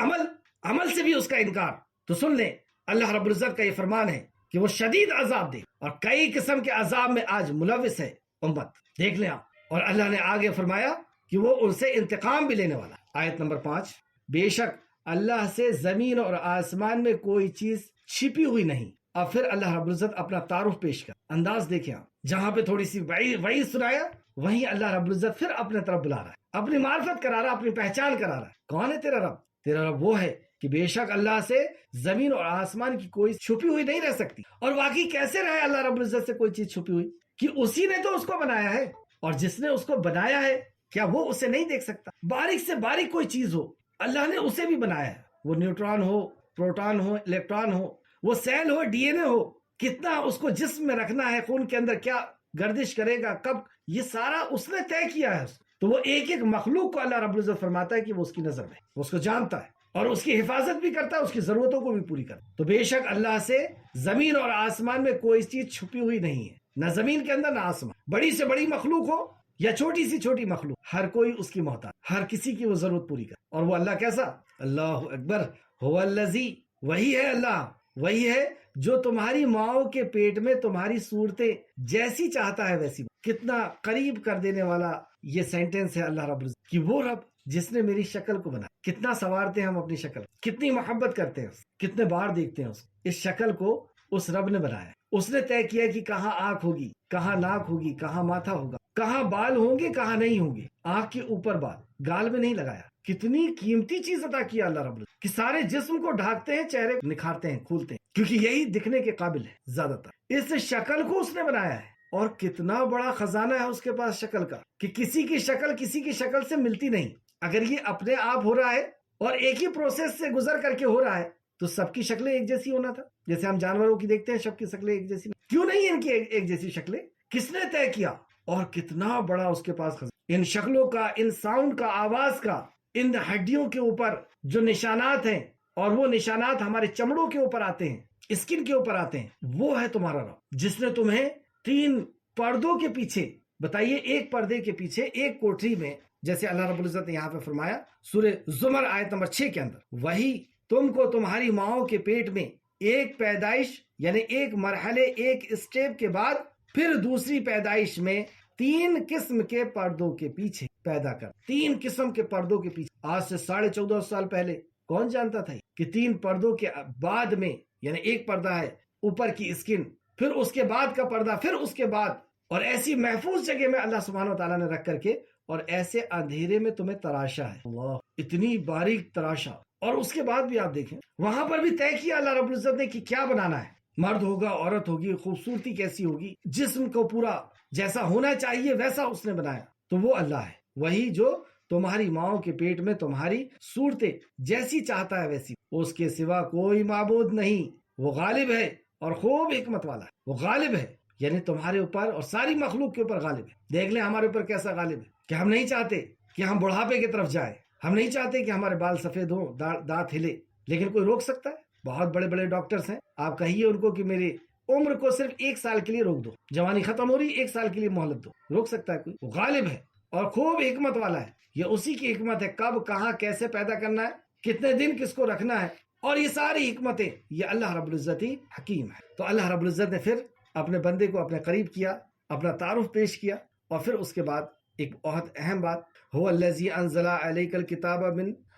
عمل سے بھی اس کا انکار۔ تو سن لیں اللہ رب العزت کا یہ فرمان ہے کہ وہ شدید عذاب دے، اور کئی قسم کے عذاب میں آج ملوث ہے امت، دیکھ لیں آپ۔ اور اللہ نے آگے فرمایا کہ وہ ان سے انتقام بھی لینے والا۔ آیت نمبر 5، بے شک اللہ سے زمین اور آسمان میں کوئی چیز چھپی ہوئی نہیں۔ اب پھر اللہ رب العزت اپنا تعارف پیش کر، انداز دیکھیں آپ، جہاں پہ تھوڑی سی وعید سنایا، وہیں اللہ رب العزت پھر اپنے طرف بلا رہا ہے۔ اپنی معرفت کرا رہا، اپنی پہچان کرا رہا. کون ہے تیرا رب؟ تیرا رب وہ ہے کہ بے شک اللہ سے زمین اور آسمان کی کوئی چھپی ہوئی نہیں رہ سکتی. اور واقعی کیسے رہے اللہ رب العزت سے کوئی چیز چھپی ہوئی؟ کہ اسی نے تو اس کو بنایا ہے، اور جس نے اس کو بنایا ہے کیا وہ اسے نہیں دیکھ سکتا؟ باریک سے باریک کوئی چیز ہو اللہ نے اسے بھی بنایا ہے. وہ نیوٹران ہو، پروٹون ہو، الیکٹران ہو، وہ سیل ہو، ڈی این اے ہو، کتنا اس کو جسم میں رکھنا ہے، خون کے اندر کیا گردش کرے گا، کب، یہ سارا اس نے طے کیا ہے. تو وہ ایک ایک مخلوق کو اللہ رب العزت فرماتا ہے کہ وہ اس کی نظر میں، وہ اس کو جانتا ہے اور اس کی حفاظت بھی کرتا ہے، اس کی ضرورتوں کو بھی پوری کرتا ہے. تو بے شک اللہ سے زمین اور آسمان میں کوئی چیز چھپی ہوئی نہیں ہے، نہ زمین کے اندر نہ آسمان. بڑی سے بڑی مخلوق ہو یا چھوٹی سی چھوٹی مخلوق، ہر کوئی اس کی محتاج، ہر کسی کی وہ ضرورت پوری کر. اور وہ اللہ کیسا؟ اللہ اکبر، هو الذی، وہی ہے اللہ، وہی ہے جو تمہاری ماؤں کے پیٹ میں تمہاری صورتیں جیسی چاہتا ہے ویسی. کتنا قریب کر دینے والا یہ سینٹنس ہے اللہ رب العزت کہ وہ رب جس نے میری شکل کو بنا. کتنا سنوارتے ہیں ہم اپنی شکل، کتنی محبت کرتے ہیں، کتنے بار دیکھتے ہیں اس شکل کو اس رب نے بنایا. اس نے طے کیا کہ کہاں آنکھ ہوگی، کہاں ناک ہوگی، کہاں ماتھا ہوگا، کہاں بال ہوں گے، کہاں نہیں ہوں گے. آنکھ کے اوپر بال، گال میں نہیں لگایا. کتنی قیمتی چیز عطا کیا اللہ رب العزت کہ سارے جسم کو ڈھانکتے ہیں، چہرے نکھارتے ہیں، کھولتے ہیں، کیونکہ یہی دکھنے کے قابل ہے زیادہ تر. اس شکل کو اس نے بنایا ہے، اور کتنا بڑا خزانہ ہے اس کے پاس شکل کا کہ کسی کی شکل کسی کی شکل سے ملتی نہیں. اگر یہ اپنے آپ ہو رہا ہے اور ایک ہی پروسیس سے گزر کر کے ہو رہا ہے تو سب کی شکلیں ایک جیسی ہونا تھا. جیسے ہم جانوروں کی دیکھتے ہیں، سب کی شکلیں ایک جیسی، کیوں نہیں ان کی ایک جیسی شکلیں؟ کس نے طے کیا؟ اور کتنا بڑا اس کے پاس خزانہ. ان شکلوں کا، ان ساؤنڈ کا، آواز کا، ان ہڈیوں کے اوپر جو نشانات ہیں، اور وہ نشانات ہمارے چمڑوں کے اوپر آتے ہیں، اسکن کے اوپر آتے ہیں، وہ ہے تمہارا رب جس نے تمہیں 3 پردوں کے پیچھے، بتائیے ایک پردے کے پیچھے ایک کوٹری میں، جیسے اللہ رب العزت نے یہاں پہ فرمایا سورہ زمر آیت نمبر 6 کے اندر، وہی تم کو تمہاری ماؤں کے پیٹ میں ایک پیدائش یعنی ایک مرحلے، ایک اسٹیپ کے بعد پھر دوسری پیدائش میں 3 قسم کے پردوں کے پیچھے پیدا کر. 3 قسم کے پردوں کے پیچھے. آج سے 14.5 سال پہلے کون جانتا تھا کہ 3 پردوں کے بعد میں، یعنی ایک پردہ ہے اوپر کی اسکن، پھر اس کے بعد کا پردہ، پھر اس کے بعد، اور ایسی محفوظ جگہ میں اللہ سبحانہ و تعالیٰ نے رکھ کر کے، اور ایسے اندھیرے میں تمہیں تراشا ہے. اللہ، اتنی باریک تراشا. اور اس کے بعد بھی آپ دیکھیں وہاں پر بھی طے کیا اللہ رب العزت نے کہ کیا بنانا ہے. مرد ہوگا، عورت ہوگی، خوبصورتی کیسی ہوگی، جسم کو پورا جیسا ہونا چاہیے ویسا اس نے بنایا. تو وہ اللہ ہے، وہی جو تمہاری ماؤں کے پیٹ میں تمہاری صورتیں جیسی چاہتا ہے ویسی. اس کے سوا کوئی معبود نہیں. وہ غالب ہے اور خوب حکمت والا ہے. وہ غالب ہے یعنی تمہارے اوپر اور ساری مخلوق کے اوپر غالب ہے. دیکھ لیں ہمارے اوپر کیسا غالب ہے کہ ہم نہیں چاہتے کہ ہم بڑھاپے کی طرف جائیں، ہم نہیں چاہتے کہ ہمارے بال سفید ہوں، دانت ہلے، لیکن کوئی روک سکتا ہے؟ بہت بڑے بڑے ڈاکٹرز ہیں، آپ کہیے ان کو کہ میری عمر کو صرف 1 سال کے لیے روک دو، جوانی ختم ہو رہی، 1 سال کے لیے مہلت دو. روک سکتا ہے کوئی؟ وہ غالب ہے اور خوب حکمت والا ہے. یہ اسی کی حکمت ہے، کب، کہاں، کیسے پیدا کرنا ہے، کتنے دن کس کو رکھنا ہے، اور یہ ساری حکمتیں یہ اللہ رب العزت ہی حکیم ہے. تو اللہ رب العزت نے پھر اپنے بندے کو اپنے قریب کیا، اپنا تعارف پیش کیا، اور پھر اس کے بعد ایک بہت اہم بات، هو الذی انزل علیک الکتاب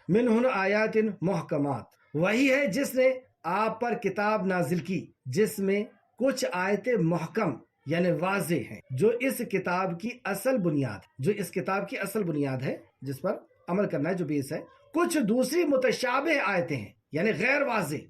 منہ آیات محکمات، وہی ہے جس نے آپ پر کتاب نازل کی جس میں کچھ آیتیں محکم یعنی واضح ہیں، جو اس کتاب کی اصل بنیاد ہے، جس پر عمل کرنا ہے، جو بیس ہے. کچھ دوسری متشابہ آیتیں ہیں یعنی غیر واضح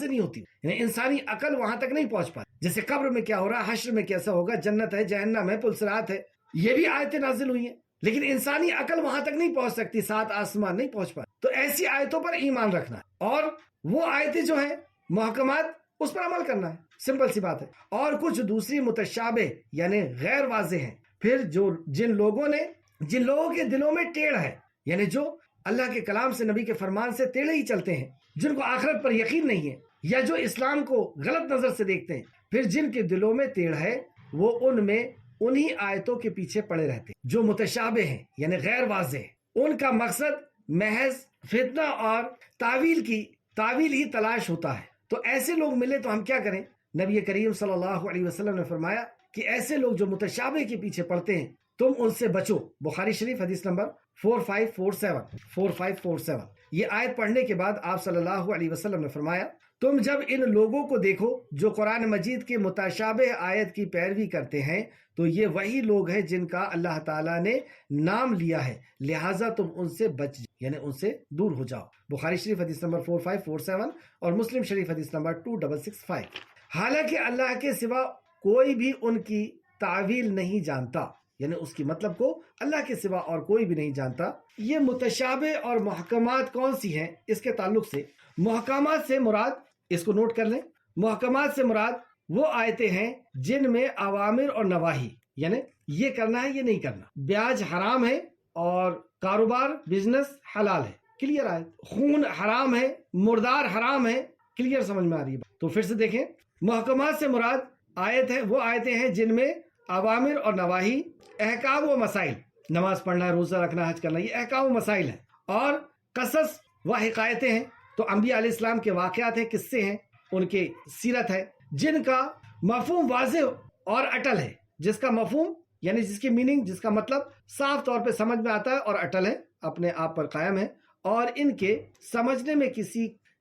نہیں ہوتی، یعنی انسانی عقل وہاں تک نہیں پہنچ پاتی. جیسے قبر میں کیا ہو رہا ہے، حشر میں کیسا ہوگا، جنت ہے، جہنم ہے، پلسرات ہے، یہ بھی آیتیں نازل ہوئی ہیں، لیکن انسانی عقل وہاں تک نہیں پہنچ سکتی، 7 آسمان نہیں پہنچ پاتی. تو ایسی آیتوں پر ایمان رکھنا ہے، اور وہ آیتیں جو ہیں محکمات، اس پر عمل کرنا ہے، سمپل سی بات ہے. اور کچھ دوسری متشابہ یعنی غیر واضح ہیں، پھر جن لوگوں کے دلوں میں ٹیڑھ ہے، یعنی جو اللہ کے کلام سے، نبی کے فرمان سے ٹیڑھے ہی چلتے ہیں، جن کو آخرت پر یقین نہیں ہے، یا جو اسلام کو غلط نظر سے دیکھتے ہیں، پھر جن کے دلوں میں ٹیڑھ ہے وہ ان میں انہی آیتوں کے پیچھے پڑے رہتے ہیں جو متشابہ ہیں یعنی غیر واضح ہیں. ان کا مقصد محض فتنہ اور تعویل ہی تلاش ہوتا ہے. تو ایسے لوگ ملے تو ہم کیا کریں؟ نبی کریم صلی اللہ علیہ وسلم نے فرمایا کہ ایسے لوگ جو متشابہ کے پیچھے پڑتے ہیں تم ان سے بچو. بخاری شریف حدیث نمبر 4547 یہ آیت پڑھنے کے بعد آپ صلی اللہ علیہ وسلم نے فرمایا تم جب ان لوگوں کو دیکھو جو قرآن مجید کے متشابہ آیت کی پیروی کرتے ہیں تو یہ وہی لوگ ہیں جن کا اللہ تعالیٰ نے نام لیا ہے، لہٰذا تم ان سے بچ یعنی ان سے دور ہو جاؤ۔ بخاری شریف حدیث نمبر 4547 اور مسلم شریف حدیث نمبر 2665۔ حالانکہ اللہ کے سوا کوئی بھی ان کی تعویل نہیں جانتا، یعنی اس کی مطلب کو اللہ کے سوا اور کوئی بھی نہیں جانتا۔ یہ متشابہ اور محکمات کون سی ہیں؟ اس کے تعلق سے محکمات سے مراد، اس کو نوٹ کر لیں، محکمات سے مراد وہ آیتیں ہیں جن میں اوامر اور نواہی، یعنی یہ کرنا ہے یہ نہیں کرنا، بیاج حرام ہے اور کاروبار بزنس حلال ہے، کلیئر آیت۔ خون حرام ہے، مردار حرام ہے، کلیئر سمجھ میں آ رہی ہے۔ تو پھر سے دیکھیں، محکمات سے مراد آیت ہے وہ آیتیں ہیں جن میں اوامر اور نواہی، احکام و مسائل، نماز پڑھنا، روزہ رکھنا، حج کرنا، یہ احکام و مسائل ہیں، اور قصص و حکایتیں ہیں، تو انبیاء علیہ السلام کے واقعات ہیں، قصے ہیں، ان کے سیرت ہے، جن کا مفہوم واضح اور اٹل ہے، جس کا مفہوم یعنی جس کی میننگ، جس کا مطلب صاف طور پہ سمجھ میں آتا ہے اور اٹل ہے، اپنے آپ پر قائم ہے، اور ان کے سمجھنے میں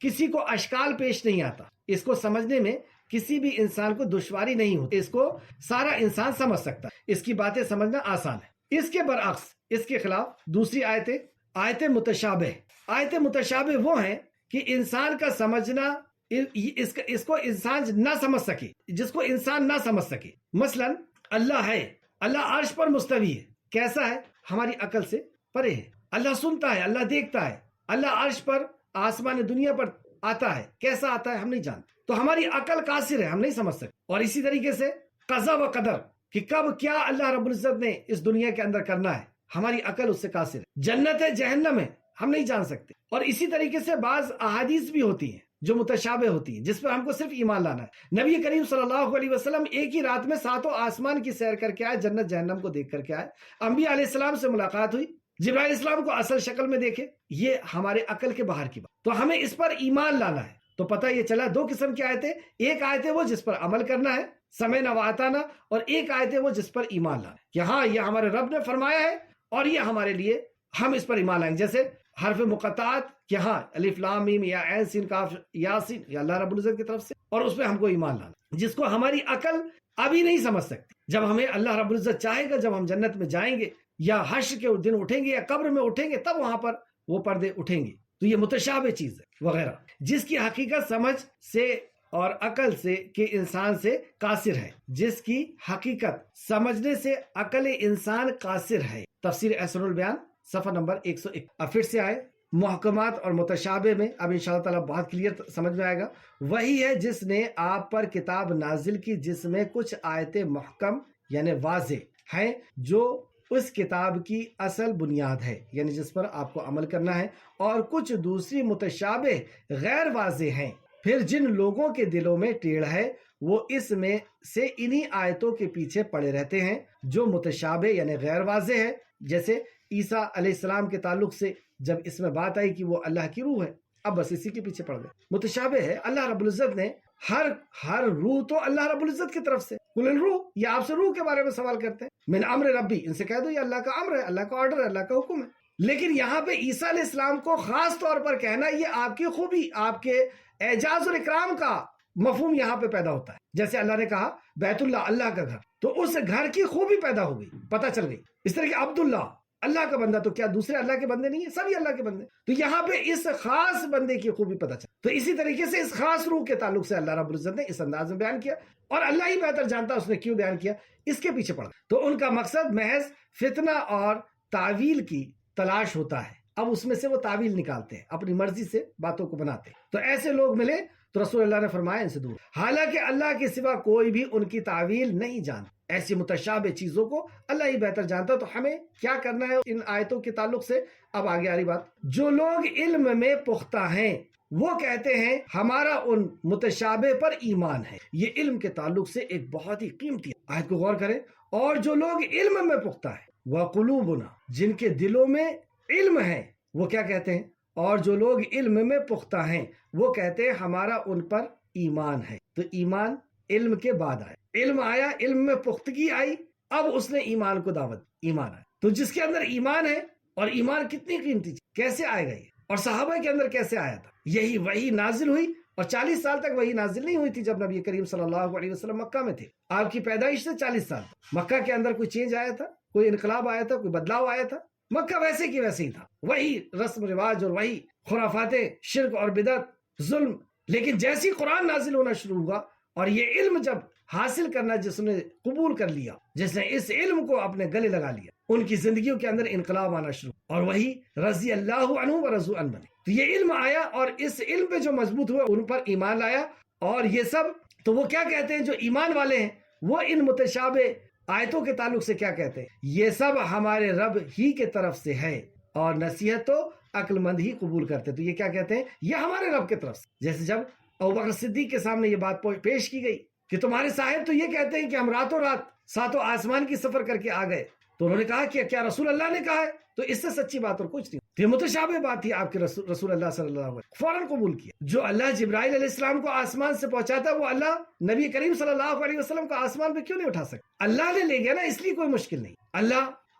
کسی کو اشکال پیش نہیں آتا، اس کو سمجھنے میں کسی بھی انسان کو دشواری نہیں ہوتی، اس کو سارا انسان سمجھ سکتا ہے، اس کی باتیں سمجھنا آسان ہے۔ اس کے برعکس، اس کے خلاف دوسری آیتیں متشابہ، آیتیں متشابہ وہ ہیں کہ انسان کا سمجھنا، اس کو انسان نہ سمجھ سکے، جس کو انسان نہ سمجھ سکے۔ مثلا اللہ ہے، اللہ عرش پر مستوی ہے، کیسا ہے؟ ہماری عقل سے پرے ہے۔ اللہ سنتا ہے، اللہ دیکھتا ہے، اللہ عرش پر آسمان دنیا پر آتا ہے، کیسا آتا ہے ہم نہیں جانتے، تو ہماری عقل قاصر ہے، ہم نہیں سمجھ سکتے۔ اور اسی طریقے سے قضا و قدر، کہ کب کیا اللہ رب العزت نے اس دنیا کے اندر کرنا ہے، ہماری عقل اس سے قاصر ہے۔ جنت ہے، جہنم ہے، ہم نہیں جان سکتے۔ اور اسی طریقے سے بعض احادیث بھی ہوتی ہیں جو متشابہ ہوتی ہیں، جس پر ہم کو صرف ایمان لانا ہے۔ نبی کریم صلی اللہ علیہ وسلم ایک ہی رات میں 7 آسمان کی سیر کر کے آئے، جنت جہنم کو دیکھ کر کے آئے، انبیاء علیہ السلام سے ملاقات ہوئی، جبرائیل علیہ السلام کو اصل شکل میں دیکھے، یہ ہمارے عقل کے باہر کی بات، تو ہمیں اس پر ایمان لانا ہے۔ تو پتہ یہ چلا 2 قسم کی آیتیں، ایک آیت ہے وہ جس پر عمل کرنا ہے، سمعنا و اطعنا، اور ایک آیت ہے وہ جس پر ایمان لانا ہے کہ ہاں یہ ہمارے رب نے فرمایا ہے اور یہ ہمارے لیے، ہم اس پر ایمان لائیں گے۔ جیسے حرف مقطعات کہ ہاں الف لام میم یا عین سین کاف یاسین، یہ اللہ رب العزت کی طرف سے، اور اس پہ ہم کو ایمان لانا، جس کو ہماری عقل ابھی نہیں سمجھ سکتی۔ جب ہمیں اللہ رب العزت چاہے گا، جب ہم جنت میں جائیں گے یا حشر کے دن اٹھیں گے یا قبر میں اٹھیں گے، تب وہاں پر وہ پردے اٹھیں گے۔ تو یہ متشابہ چیز ہے وغیرہ، جس کی حقیقت سمجھ سے اور عقل سے کہ انسان سے قاصر ہے، جس کی حقیقت سمجھنے سے عقل انسان قاصر ہے۔ تفسیر احسن البیان صفحہ نمبر 101۔ اب پھر سے آئے محکمات اور متشابہ میں، اب انشاءاللہ تعالیٰ بہت کلیئر سمجھ میں آئے گا۔ وہی ہے جس نے آپ پر کتاب نازل کی جس میں کچھ آیتیں محکم یعنی واضح ہیں، جو اس کتاب کی اصل بنیاد ہے، یعنی جس پر آپ کو عمل کرنا ہے، اور کچھ دوسری متشابہ غیر واضح ہیں۔ پھر جن لوگوں کے دلوں میں ٹیڑھ ہے وہ اس میں سے انہی آیتوں کے پیچھے پڑے رہتے ہیں جو متشابہ یعنی غیر واضح ہے۔ جیسے عیسیٰ علیہ السلام کے تعلق سے جب اس میں بات آئی کہ وہ اللہ کی روح ہے، اب بس اسی کے پیچھے پڑ گئے۔ متشابہ ہے، اللہ رب العزت نے ہر روح تو اللہ رب العزت کی طرف سے، قل الروح، یہ آپ سے روح کے بارے میں سوال کرتے ہیں، من امر ربی، ان سے کہہ دو یہ اللہ کا امر ہے، اللہ کا آرڈر ہے، اللہ کا حکم ہے۔ لیکن یہاں پہ عیسیٰ علیہ السلام کو خاص طور پر کہنا، یہ آپ کی خوبی، آپ کے اعجاز اور اکرام کا مفہوم یہاں پہ پیدا ہوتا ہے۔ جیسے اللہ نے کہا بیت اللہ، اللہ کا گھر، تو اس گھر کی خوبی پیدا ہو گئی، پتہ چل گئی۔ اس طرح کہ عبداللہ، اللہ کا بندہ، تو کیا دوسرے اللہ کے بندے نہیں ہیں؟ سبھی اللہ کے بندے، تو یہاں پہ اس خاص بندے کی خوبی پتہ چل۔ تو اسی طریقے سے اس خاص روح کے تعلق سے اللہ رب العزت نے اس انداز میں بیان کیا، اور اللہ ہی بہتر جانتا اس نے کیوں بیان کیا، اس کے پیچھے پڑا۔ تو ان کا مقصد محض فتنہ اور تعویل کی تلاش ہوتا ہے، اب اس میں سے وہ تعویل نکالتے ہیں، اپنی مرضی سے باتوں کو بناتے ہیں۔ تو ایسے لوگ ملے تو رسول اللہ نے فرمایا ان سے دور، حالانکہ اللہ کے سوا کوئی بھی ان کی تعویل نہیں جانتا۔ ایسی متشابہ چیزوں کو اللہ ہی بہتر جانتا، تو ہمیں کیا کرنا ہے ان آیتوں کے تعلق سے؟ اب آگے آ رہی بات۔ جو لوگ علم میں پختہ ہیں وہ کہتے ہیں ہمارا ان متشابہ پر ایمان ہے۔ یہ علم کے تعلق سے ایک بہت ہی قیمتی آیت کو غور کریں۔ اور جو لوگ علم میں پختہ ہیں، وَقُلُوبُنَا، جن کے دلوں میں علم ہے، وہ کیا کہتے ہیں؟ اور جو لوگ علم میں پختہ ہیں وہ کہتے ہیں ہمارا ان پر ایمان ہے۔ تو ایمان علم کے بعد آیا، علم آیا، علم میں پختگی آئی، اب اس نے ایمان کو دعوت، ایمان آیا۔ تو جس کے اندر ایمان ہے اور ایمان کتنی قیمتی چیز، کیسے آئے گا یہ، اور صحابہ کے اندر کیسے آیا تھا؟ یہی وحی نازل ہوئی، اور 40 سال تک وحی نازل نہیں ہوئی تھی جب نبی کریم صلی اللہ علیہ وسلم مکہ میں تھے. آپ کی پیدائش سے 40 سال مکہ کے اندر کوئی چینج آیا تھا؟ کوئی انقلاب آیا تھا؟ کوئی بدلاؤ آیا تھا؟ مکہ ویسے کی ویسے ہی تھا، وہی رسم رواج اور وہی خرافات، شرک اور بدعت، ظلم. لیکن جیسی قرآن نازل ہونا شروع ہوا اور یہ علم جب حاصل کرنا جس نے قبول کر لیا، جس نے اس علم کو اپنے گلے لگا لیا، ان کی زندگیوں کے اندر انقلاب آنا شروع، اور وہی رضی اللہ عنہ و رضوا عنہ بنے. تو یہ علم آیا اور اس علم پہ جو مضبوط ہوئے ان پر ایمان لایا. اور یہ سب تو وہ کیا کہتے ہیں جو ایمان والے ہیں، وہ ان متشابہ آیتوں کے تعلق سے کیا کہتے ہیں؟ یہ سب ہمارے رب ہی کے طرف سے ہے، اور نصیحت تو عقل مند ہی قبول کرتے. تو یہ کیا کہتے ہیں؟ یہ ہمارے رب کے طرف سے. جیسے جب ابوبکر صدیق کے سامنے یہ بات پیش کی گئی کہ تمہارے صاحب تو یہ کہتے ہیں کہ ہم راتوں رات ساتوں آسمان کی سفر کر کے آ گئے، تو انہوں نے کہا کہ کیا رسول اللہ نے کہا ہے؟ تو اس سے سچی بات اور کچھ نہیں. یہ متشابہ بات تھی آپ کے رسول اللہ صلی اللہ علیہ وسلم، فوراً قبول کیا. جو اللہ جبرائیل علیہ السلام کو آسمان سے پہنچاتا ہے، وہ اللہ نبی کریم صلی اللہ علیہ وسلم کو آسمان پہ کیوں نہیں اٹھا سکتا؟ اللہ نے لے گیا نا، اس لیے کوئی مشکل نہیں.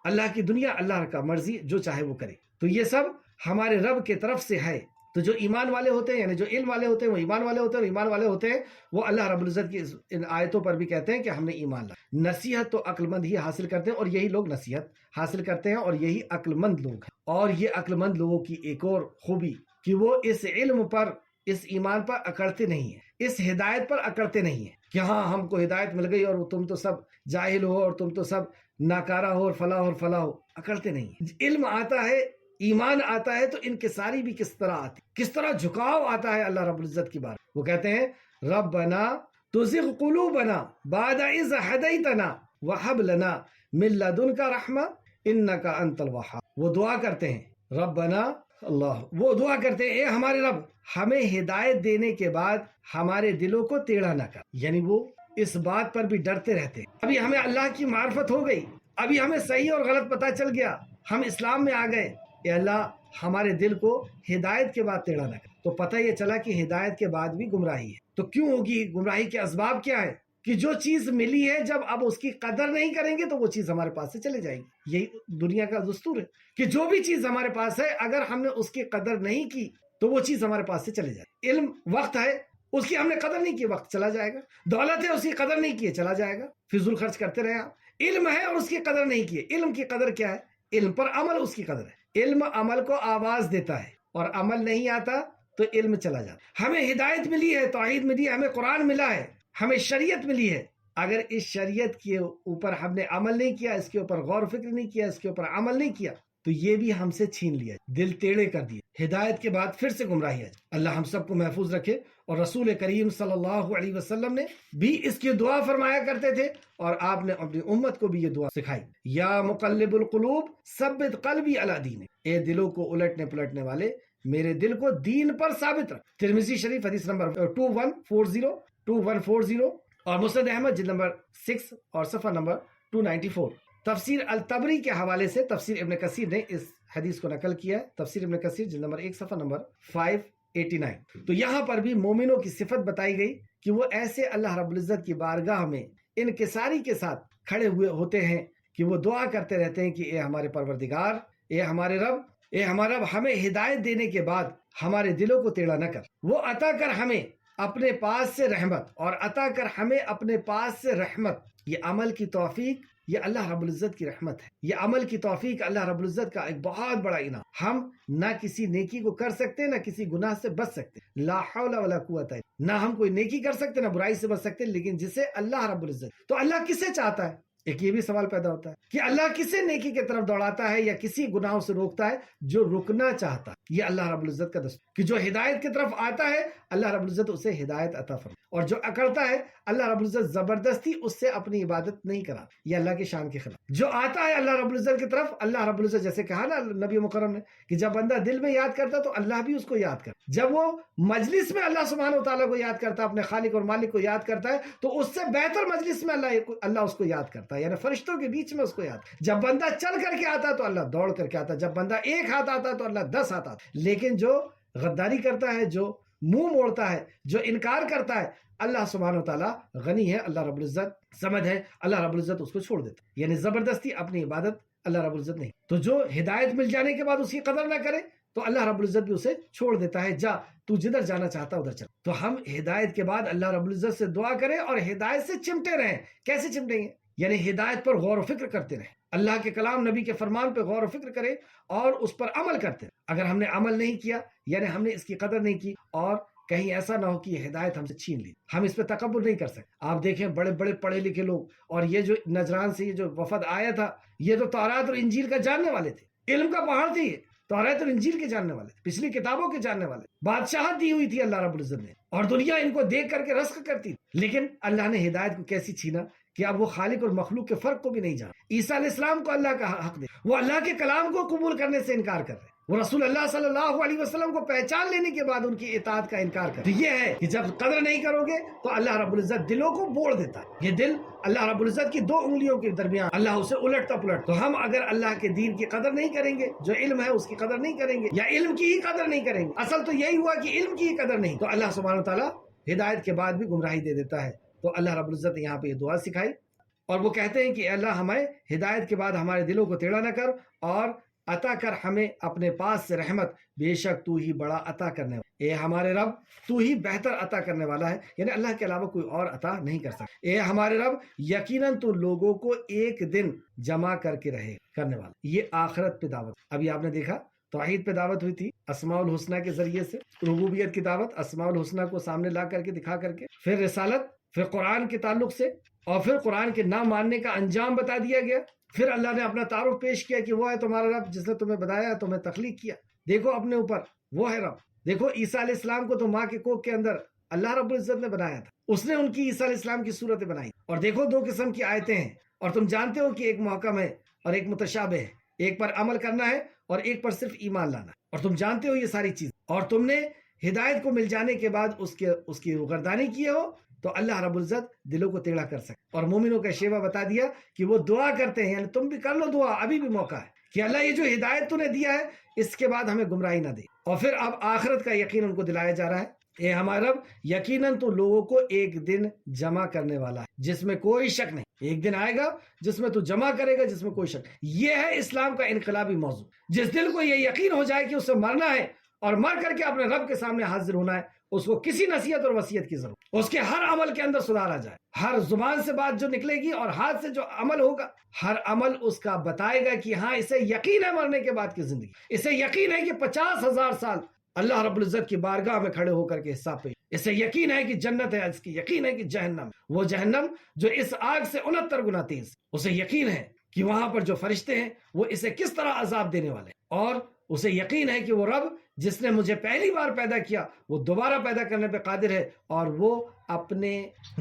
اللہ کی دنیا، اللہ کا مرضی، جو چاہے وہ کرے. تو یہ سب ہمارے رب کے طرف سے ہے. تو جو ایمان والے ہوتے ہیں، یعنی جو علم والے ہوتے ہیں، وہ ایمان والے ہوتے ہیں، اور ایمان والے ہوتے ہیں وہ اللہ رب العزت کی ان آیتوں پر بھی کہتے ہیں کہ ہم نے ایمان لایا. نصیحت تو عقل مند ہی حاصل کرتے ہیں، اور یہی لوگ نصیحت حاصل کرتے ہیں، اور یہی عقل مند لوگ ہیں. اور یہ عقل مند لوگوں کی ایک اور خوبی کہ وہ اس علم پر، اس ایمان پر اکڑتے نہیں ہیں، اس ہدایت پر اکڑتے نہیں ہیں کہ ہاں ہم کو ہدایت مل گئی اور تم تو سب جاہل ہو اور تم تو سب ناکارہ ہو اور فلاح اور فلاح ہو. اکڑتے نہیں ہیں. علم آتا ہے، ایمان آتا ہے، تو انکساری بھی کس طرح آتی، کس طرح جھکاؤ آتا ہے اللہ رب العزت کی بات. وہ کہتے ہیں ربنا تزغ قلوبنا بعد اذ ہدیتنا وہب لنا من لدنک رحمہ انک انت الوہاب. وہ دعا کرتے ہیں ربنا اللہ، وہ دعا کرتے ہیں اے ہمارے رب، ہمیں ہدایت دینے کے بعد ہمارے دلوں کو ٹیڑھا نہ کر. یعنی وہ اس بات پر بھی ڈرتے رہتے ہیں. ابھی ہمیں اللہ کی معرفت ہو گئی، ابھی ہمیں صحیح اور غلط پتہ چل گیا، ہم اسلام میں آ گئے، اے اللہ ہمارے دل کو ہدایت کے بعد ٹیڑھا نہ کر. تو پتہ یہ چلا کہ ہدایت کے بعد بھی گمراہی ہے. تو کیوں ہوگی گمراہی کے اسباب کیا ہے؟ کہ جو چیز ملی ہے جب اب اس کی قدر نہیں کریں گے تو وہ چیز ہمارے پاس سے چلے جائے گی. یہی دنیا کا دستور ہے کہ جو بھی چیز ہمارے پاس ہے اگر ہم نے اس کی قدر نہیں کی تو وہ چیز ہمارے پاس سے چلے جائے گی. علم وقت ہے، اس کی ہم نے قدر نہیں کی، وقت چلا جائے گا. دولت ہے، اس کی قدر نہیں کی، چلا جائے گا، فضول خرچ کرتے رہے آپ. علم ہے اور اس کی قدر نہیں کی. علم کی قدر کیا ہے؟ علم پر عمل اس کی قدر ہے. علم عمل کو آواز دیتا ہے، اور عمل نہیں آتا تو علم چلا جاتا. ہمیں ہدایت ملی ہے، توحید ملی ہے، ہمیں قرآن ملا ہے، ہمیں شریعت ملی ہے. اگر اس شریعت کے اوپر ہم نے عمل نہیں کیا، اس کے اوپر غور و فکر نہیں کیا، اس کے اوپر عمل نہیں کیا، تو یہ بھی ہم سے چھین لیا، دل ٹیڑھے کر دیے. ہدایت کے بعد پھر سے گمراہی ہے. اللہ ہم سب کو محفوظ رکھے. اور رسول کریم صلی اللہ علیہ وسلم نے بھی اس کی دعا فرمایا کرتے تھے، اور آپ نے اپنی امت کو بھی یہ دعا سکھائی. یا مقلب القلوب ثبت قلبی علی دینک، اے دلوں کو الٹنے پلٹنے والے میرے دل کو دین پر ثابت رکھ. ترمذی شریف حدیث نمبر 2140 اور مسند احمد جلد نمبر 6 اور صفحہ نمبر 294. تفسیر الطبری کے حوالے سے تفسیر ابن کثیر نے اس حدیث کو نقل کیا ہے. تفسیر ابن کثیر جلد نمبر 1 صفحہ نمبر 589. تو یہاں پر بھی مومنوں کی صفت بتائی گئی کہ وہ ایسے اللہ رب العزت کی بارگاہ میں انکساری کے ساتھ کھڑے ہوئے ہوتے ہیں کہ وہ دعا کرتے رہتے ہیں کہ اے ہمارے پروردگار، اے ہمارے رب، اے ہمارا رب، ہمیں ہدایت دینے کے بعد ہمارے دلوں کو ٹیڑھا نہ کر. وہ عطا کر ہمیں اپنے پاس سے رحمت، اور عطا کر ہمیں اپنے پاس سے رحمت. یہ عمل کی توفیق، یہ اللہ رب العزت کی رحمت ہے. یہ عمل کی توفیق اللہ رب العزت کا ایک بہت بڑا انعام. ہم نہ کسی نیکی کو کر سکتے، نہ کسی گناہ سے بچ سکتے. لا حول ولا قوت الا باللہ. نہ ہم کوئی نیکی کر سکتے، نہ برائی سے بچ سکتے. لیکن جسے اللہ رب العزت، تو اللہ کسے چاہتا ہے؟ ایک یہ بھی سوال پیدا ہوتا ہے کہ اللہ کسے نیکی کی طرف دوڑاتا ہے یا کسی گناہوں سے روکتا ہے؟ جو رکنا چاہتا ہے. یہ اللہ رب العزت کا دستور کہ جو ہدایت کی طرف آتا ہے اللہ رب العزت اسے ہدایت عطا فرماتا ہے، اور جو اکڑتا ہے اللہ رب العزت زبردستی اس سے اپنی عبادت نہیں کرا. یہ اللہ کی شان کے خلاف. جو آتا ہے اللہ رب العزت کی طرف، اللہ رب العزت جیسے کہا نا نبی مکرم نے کہ جب بندہ دل میں یاد کرتا تو اللہ بھی اس کو یاد کرتا. جب وہ مجلس میں اللہ سبحانہ و تعالیٰ کو یاد کرتا، اپنے خالق اور مالک کو یاد کرتا ہے، تو اس سے بہتر مجلس میں اللہ اس کو یاد کرتا ہے، یعنی فرشتوں کے بیچ میں اس کو یاد. جب بندہ چل کر کے آتا تو اللہ دوڑ کر کے آتا. جب بندہ ایک ہاتھ آتا تو اللہ 10 ہاتھ آتا. لیکن جو غداری کرتا ہے، جو منہ موڑتا ہے، جو انکار کرتا ہے، اللہ سبحانہ و تعالیٰ غنی ہے، اللہ رب العزت سمجھ ہے، اللہ رب العزت اس کو چھوڑ دیتا ہے. یعنی زبردستی اپنی عبادت اللہ رب العزت نہیں. تو جو ہدایت مل جانے کے بعد اس کی قدر نہ کرے تو اللہ رب العزت بھی اسے چھوڑ دیتا ہے، جا تو جدھر جانا چاہتا ادھر چل. تو ہم ہدایت کے بعد اللہ رب العزت سے دعا کریں اور ہدایت سے چمٹے رہیں. کیسے چمٹیں گے؟ یعنی ہدایت پر غور و فکر کرتے رہیں، اللہ کے کلام نبی کے فرمان پہ غور و فکر کریں اور اس پر عمل کرتے رہیں. اگر ہم نے عمل نہیں کیا یعنی ہم نے اس کی قدر نہیں کی اور کہیں ایسا نہ ہو کہ یہ ہدایت ہم سے چھین لی، ہم اس پہ تکبر نہیں کر سکتے. آپ دیکھیں بڑے بڑے پڑھے لکھے لوگ، اور یہ جو نجران سے یہ جو وفد آیا تھا یہ تو تورات اور انجیل کا جاننے والے تھے، علم کا پہاڑ تھے، تورات اور انجیل کے جاننے والے تھے، پچھلی کتابوں کے جاننے والے، بادشاہت دی ہوئی تھی اللہ رب العزت نے اور دنیا ان کو دیکھ کر کے رزق کرتی. لیکن اللہ نے ہدایت کو کیسی چھینا کہ اب وہ خالق اور مخلوق کے فرق کو بھی نہیں جانا. عیسیٰ علیہ السلام کو اللہ کا حق دے، وہ اللہ کے کلام کو قبول کرنے سے انکار کر رہے ہیں، وہ رسول اللہ صلی اللہ علیہ وسلم کو پہچان لینے کے بعد ان کی اطاعت کا انکار کر. یہ ہے کہ جب قدر نہیں کرو گے تو اللہ رب العزت دلوں کو بوڑ دیتا ہے. یہ دل اللہ رب العزت کی 2 انگلیوں کے درمیان اللہ اسے الٹتا پلٹ. تو ہم اگر اللہ کے دین کی قدر نہیں کریں گے، جو علم ہے اس کی قدر نہیں کریں گے یا علم کی ہی قدر نہیں کریں گے، اصل تو یہی ہوا کہ علم کی ہی قدر نہیں، تو اللہ سبحانہ وتعالیٰ ہدایت کے بعد بھی گمراہی دے دیتا ہے. تو اللہ رب العزت نے یہاں پہ یہ دعا سکھائی اور وہ کہتے ہیں کہ اللہ ہمیں ہدایت کے بعد ہمارے دلوں کو ٹیڑھا نہ کر اور عطا کر ہمیں اپنے پاس سے رحمت، بے شک تو ہی بڑا عطا کرنے والا. اے ہمارے رب تو ہی بہتر عطا کرنے والا ہے، یعنی اللہ کے علاوہ کوئی اور عطا نہیں کر سکتا. اے ہمارے رب یقیناً تو لوگوں کو ایک دن جمع کر کے رہے کرنے والا. یہ آخرت پہ دعوت. ابھی آپ نے دیکھا توحید پہ دعوت ہوئی تھی اسماء الحسنہ کے ذریعے سے، ربوبیت کی دعوت اسماء الحسنہ کو سامنے لا کر کے دکھا کر کے، پھر رسالت، پھر قرآن کے تعلق سے، اور پھر قرآن کے نہ ماننے کا انجام بتا دیا گیا. پھر اللہ نے اپنا تعارف پیش کیا کہ وہ ہے تمہارا رب جس نے تمہیں بتایا، تمہیں تخلیق کیا. دیکھو اپنے اوپر، وہ ہے رب. دیکھو عیسیٰ علیہ السلام کو تو ماں کے کوکھ کے اندر اللہ رب العزت نے بنایا تھا، اس نے ان کی عیسیٰ علیہ السلام کی صورت بنائی. اور دیکھو 2 قسم کی آیتیں ہیں، اور تم جانتے ہو کہ ایک محکم ہے اور ایک متشابہ ہے، ایک پر عمل کرنا ہے اور ایک پر صرف ایمان لانا ہے. اور تم جانتے ہو یہ ساری چیز، اور تم نے ہدایت کو مل جانے کے بعد اس کی روگردانی کیے ہو تو اللہ رب العزت دلوں کو ٹیڑھا کر سکے. اور مومنوں کا شیوا بتا دیا کہ وہ دعا کرتے ہیں، یعنی تم بھی کر لو دعا، ابھی بھی موقع ہے کہ اللہ یہ جو ہدایت تو نے دیا ہے اس کے بعد ہمیں گمراہی نہ دے. اور پھر اب آخرت کا یقین ان کو دلایا جا رہا ہے. اے ہمارا رب یقیناً تو لوگوں کو ایک دن جمع کرنے والا ہے جس میں کوئی شک نہیں. ایک دن آئے گا جس میں تو جمع کرے گا جس میں کوئی شک. یہ ہے اسلام کا انقلابی موضوع. جس دل کو یہ یقین ہو جائے کہ اسے مرنا ہے اور مر کر کے اپنے رب کے سامنے حاضر ہونا ہے، اس کو کسی نصیحت اور وصیت کی ضرورت. اس کے ہر عمل کے اندر سدھار آ جائے. ہر زبان سے بات جو نکلے گی اور ہاتھ سے جو عمل ہوگا، ہر عمل اس کا بتائے گا کہ ہاں اسے یقین ہے مرنے کے بعد کی زندگی، اسے یقین ہے کہ 50,000 سال اللہ رب العزت کی بارگاہ میں کھڑے ہو کر کے حساب پہ، اسے یقین ہے کہ جنت ہے، اس کی یقین ہے کہ جہنم، وہ جہنم جو اس آگ سے 69 گنا تیز، اسے یقین ہے کہ وہاں پر جو فرشتے ہیں وہ اسے کس طرح عذاب دینے والے. اور اسے یقین ہے کہ وہ رب جس نے مجھے پہلی بار پیدا کیا وہ دوبارہ پیدا کرنے پہ قادر ہے، اور وہ اپنے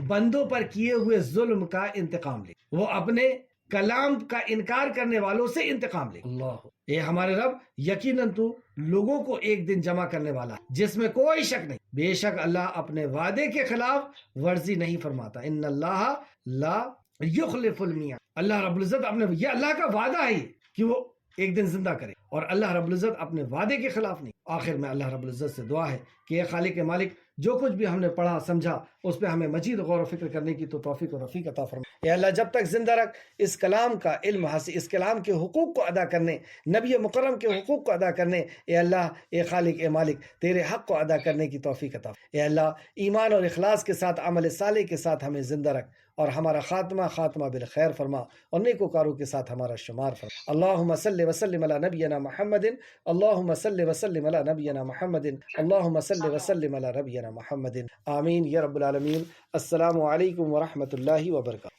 بندوں پر کیے ہوئے ظلم کا انتقام لے، وہ اپنے کلام کا انکار کرنے والوں سے انتقام لے. اللہ اے ہمارے رب یقیناً تو لوگوں کو ایک دن جمع کرنے والا جس میں کوئی شک نہیں. بے شک اللہ اپنے وعدے کے خلاف ورزی نہیں فرماتا. ان اللہ لا یخلف المیعاد. اللہ رب العزت اپنے، یہ اللہ کا وعدہ ہے کہ وہ ایک دن زندہ کرے، اور اللہ رب العزت اپنے وعدے کے خلاف نہیں. آخر میں اللہ رب العزت سے دعا ہے کہ اے خالق مالک، جو کچھ بھی ہم نے پڑھا سمجھا اس پہ ہمیں مزید غور و فکر کرنے کی تو توفیق و رفیق عطا فرما. اے اللہ جب تک زندہ رکھ اس کلام کا علم حاصل، اس کلام کے حقوق کو ادا کرنے، نبی مکرم کے حقوق کو ادا کرنے، اے اللہ اے خالق اے مالک تیرے حق کو ادا کرنے کی توفیق عطا. اے اللہ ایمان اور اخلاص کے ساتھ، عمل صالح کے ساتھ ہمیں زندہ رکھ اور ہمارا خاتمہ بالخیر فرما اور نیکوکاروں کے ساتھ ہمارا شمار فرما. اللہم صلی وسلم علی نبینا محمد، اللہم صلی وسلم علی نبینا محمد، اللہم صلی وسلم علی نبینا محمد. آمین یا رب العالمین. السلام علیکم ورحمۃ اللہ وبرکاتہ.